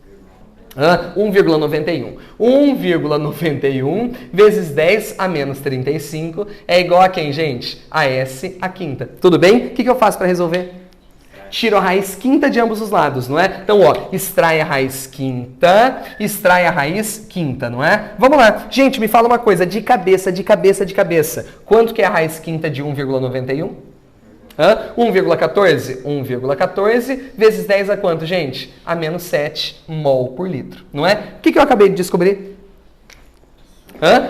1,91. 1,91 vezes 10 a menos 35 é igual a quem, gente? A S, a quinta. Tudo bem? O que eu faço para resolver? Tiro a raiz quinta de ambos os lados, não é? Então, ó, extrai a raiz quinta, não é? Vamos lá. Gente, me fala uma coisa, de cabeça. Quanto que é a raiz quinta de 1,91? 1,14? 1,14 vezes 10 a quanto, gente? A menos 7 mol por litro, não é? O que eu acabei de descobrir?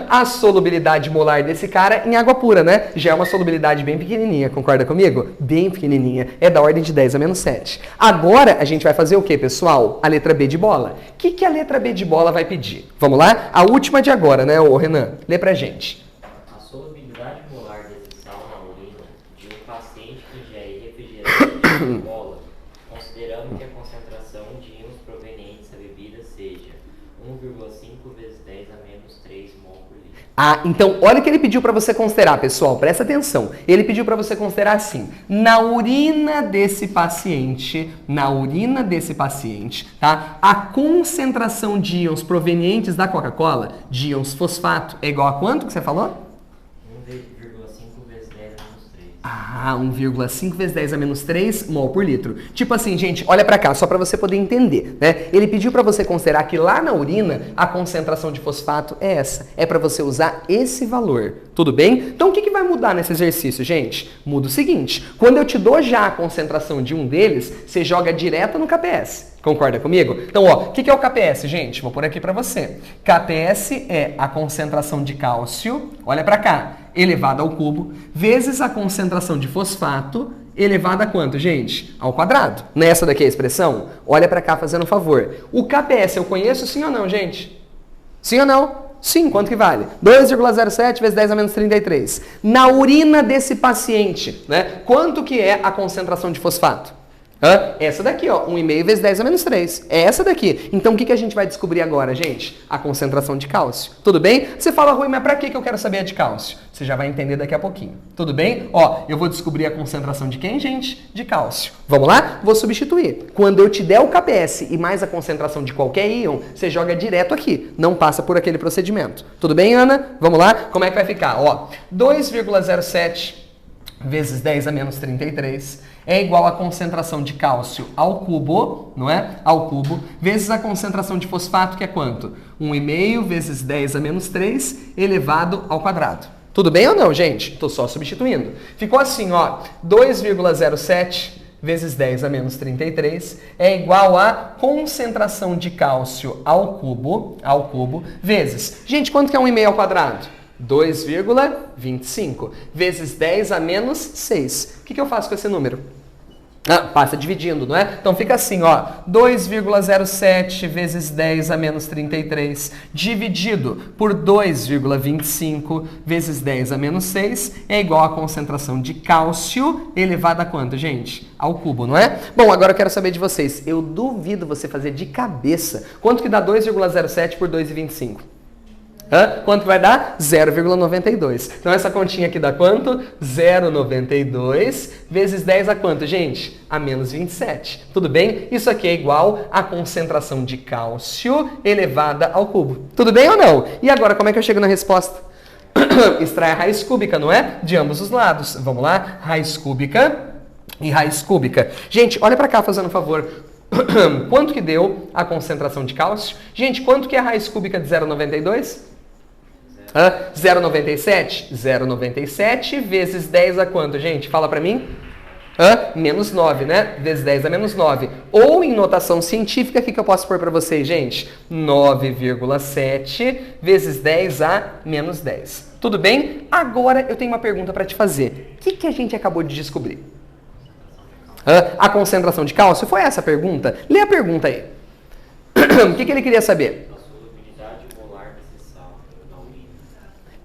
A solubilidade molar desse cara em água pura, né? Já é uma solubilidade bem pequenininha, concorda comigo? Bem pequenininha, é da ordem de 10 a menos 7. Agora a gente vai fazer o que, pessoal? A letra B de bola. O que a letra B de bola vai pedir? Vamos lá? A última de agora, né, ô Renan? Lê pra gente. A solubilidade molar desse sal na urina de um paciente que ingere refrigerante de bola, considerando que a concentração de íons provenientes da bebida seja 1,5 vezes 10 a menos 3 mol por litro. Então olha o que ele pediu para você considerar, pessoal, presta atenção. Ele pediu para você considerar assim, na urina desse paciente, tá? A concentração de íons provenientes da Coca-Cola, de íons fosfato, é igual a quanto que você falou? 1,5 vezes 10 a menos 3. 1,5 vezes 10 a menos 3 mol por litro. Tipo assim, gente, olha pra cá, só pra você poder entender, né? Ele pediu pra você considerar que lá na urina a concentração de fosfato é essa. É pra você usar esse valor. Tudo bem? Então o que vai mudar nesse exercício, gente? Muda o seguinte, quando eu te dou já a concentração de um deles, você joga direto no KPS. Concorda comigo? Então, ó, o que é o KPS, gente? Vou pôr aqui pra você. KPS é a concentração de cálcio, olha pra cá, elevado ao cubo, vezes a concentração de fosfato, elevada a quanto, gente? Ao quadrado. Nessa daqui é a expressão? Olha pra cá fazendo um favor. O KPS eu conheço, sim ou não, gente? Sim ou não? Sim, quanto que vale? 2,07 vezes 10 a menos 33. Na urina desse paciente, né? Quanto que é a concentração de fosfato? Essa daqui, ó, 1,5 vezes 10 a menos 3. É essa daqui. Então, o que a gente vai descobrir agora, gente? A concentração de cálcio. Tudo bem? Você fala, Rui, mas pra que eu quero saber a de cálcio? Você já vai entender daqui a pouquinho. Tudo bem? Ó, eu vou descobrir a concentração de quem, gente? De cálcio. Vamos lá? Vou substituir. Quando eu te der o KPS e mais a concentração de qualquer íon, você joga direto aqui. Não passa por aquele procedimento. Tudo bem, Ana? Vamos lá? Como é que vai ficar? Ó, 2,07 vezes 10 a menos 33 é igual à concentração de cálcio ao cubo, não é? Ao cubo, vezes a concentração de fosfato, que é quanto? 1,5 vezes 10 a menos 3 elevado ao quadrado. Tudo bem ou não, gente? Estou só substituindo. Ficou assim, ó, 2,07 vezes 10 a menos 33 é igual a concentração de cálcio ao cubo, vezes... Gente, quanto que é 1,5 ao quadrado? 2,25 vezes 10 a menos 6. O que eu faço com esse número? Passa dividindo, não é? Então fica assim, ó, 2,07 vezes 10 a menos 33 dividido por 2,25 vezes 10 a menos 6 é igual à concentração de cálcio elevada a quanto, gente? Ao cubo, não é? Bom, agora eu quero saber de vocês. Eu duvido você fazer de cabeça. Quanto que dá 2,07 por 2,25? Quanto que vai dar? 0,92. Então essa continha aqui dá quanto? 0,92 vezes 10 a quanto, gente? A menos 27. Tudo bem? Isso aqui é igual à concentração de cálcio elevada ao cubo. Tudo bem ou não? E agora, como é que eu chego na resposta? Extrai a raiz cúbica, não é? De ambos os lados. Vamos lá? Raiz cúbica e raiz cúbica. Gente, olha pra cá fazendo um favor. Quanto que deu a concentração de cálcio? Gente, quanto que é a raiz cúbica de 0,92? 0,97? 0,97 vezes 10 a quanto, gente? Fala pra mim. Menos 9, né? Vezes 10 a menos 9. Ou em notação científica, o que eu posso pôr pra vocês, gente? 9,7 vezes 10 a menos 10. Tudo bem? Agora eu tenho uma pergunta pra te fazer. O que a gente acabou de descobrir? A concentração de cálcio? Foi essa a pergunta? Lê a pergunta aí. O que ele queria saber?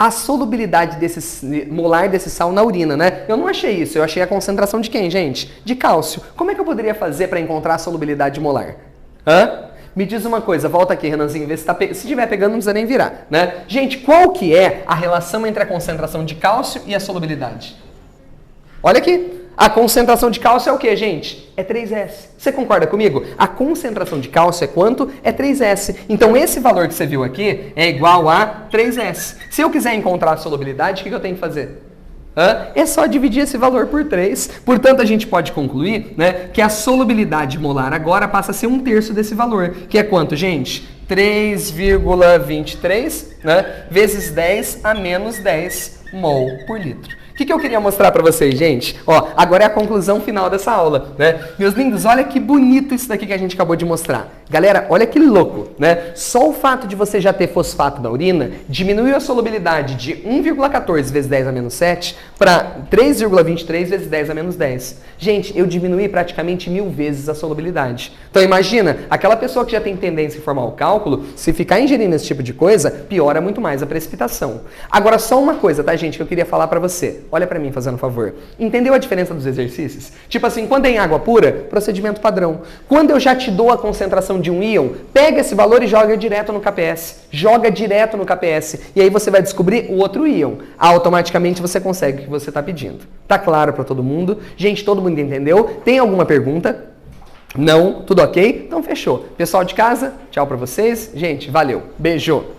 A solubilidade molar desse sal na urina, né? Eu não achei isso, eu achei a concentração de quem, gente? De cálcio. Como é que eu poderia fazer para encontrar a solubilidade molar? Me diz uma coisa, volta aqui, Renanzinho, vê se tá se estiver pegando não precisa nem virar, né? Gente, qual que é a relação entre a concentração de cálcio e a solubilidade? Olha aqui. A concentração de cálcio é o que, gente? É 3S. Você concorda comigo? A concentração de cálcio é quanto? É 3S. Então, esse valor que você viu aqui é igual a 3S. Se eu quiser encontrar a solubilidade, o que eu tenho que fazer? É só dividir esse valor por 3. Portanto, a gente pode concluir, né, que a solubilidade molar agora passa a ser 1/3 desse valor. Que é quanto, gente? 3,23, né, vezes 10 a menos 10 mol por litro. O que eu queria mostrar para vocês, gente? Ó, agora é a conclusão final dessa aula, né? Meus lindos, olha que bonito isso daqui que a gente acabou de mostrar. Galera, olha que louco, né? Só o fato de você já ter fosfato na urina diminuiu a solubilidade de 1,14 vezes 10 a menos 7 para 3,23 vezes 10 a menos 10. Gente, eu diminuí praticamente 1000 vezes a solubilidade. Então imagina, aquela pessoa que já tem tendência em formar o cálculo, se ficar ingerindo esse tipo de coisa, piora muito mais a precipitação. Agora, só uma coisa, tá, gente, que eu queria falar para você. Olha para mim, fazendo um favor. Entendeu a diferença dos exercícios? Tipo assim, quando é em água pura, procedimento padrão. Quando eu já te dou a concentração de um íon, pega esse valor e joga direto no KPS. Joga direto no KPS. E aí você vai descobrir o outro íon. Automaticamente você consegue o que você está pedindo. Tá claro para todo mundo? Gente, todo mundo entendeu? Tem alguma pergunta? Não? Tudo ok? Então fechou. Pessoal de casa, tchau para vocês. Gente, valeu. Beijo.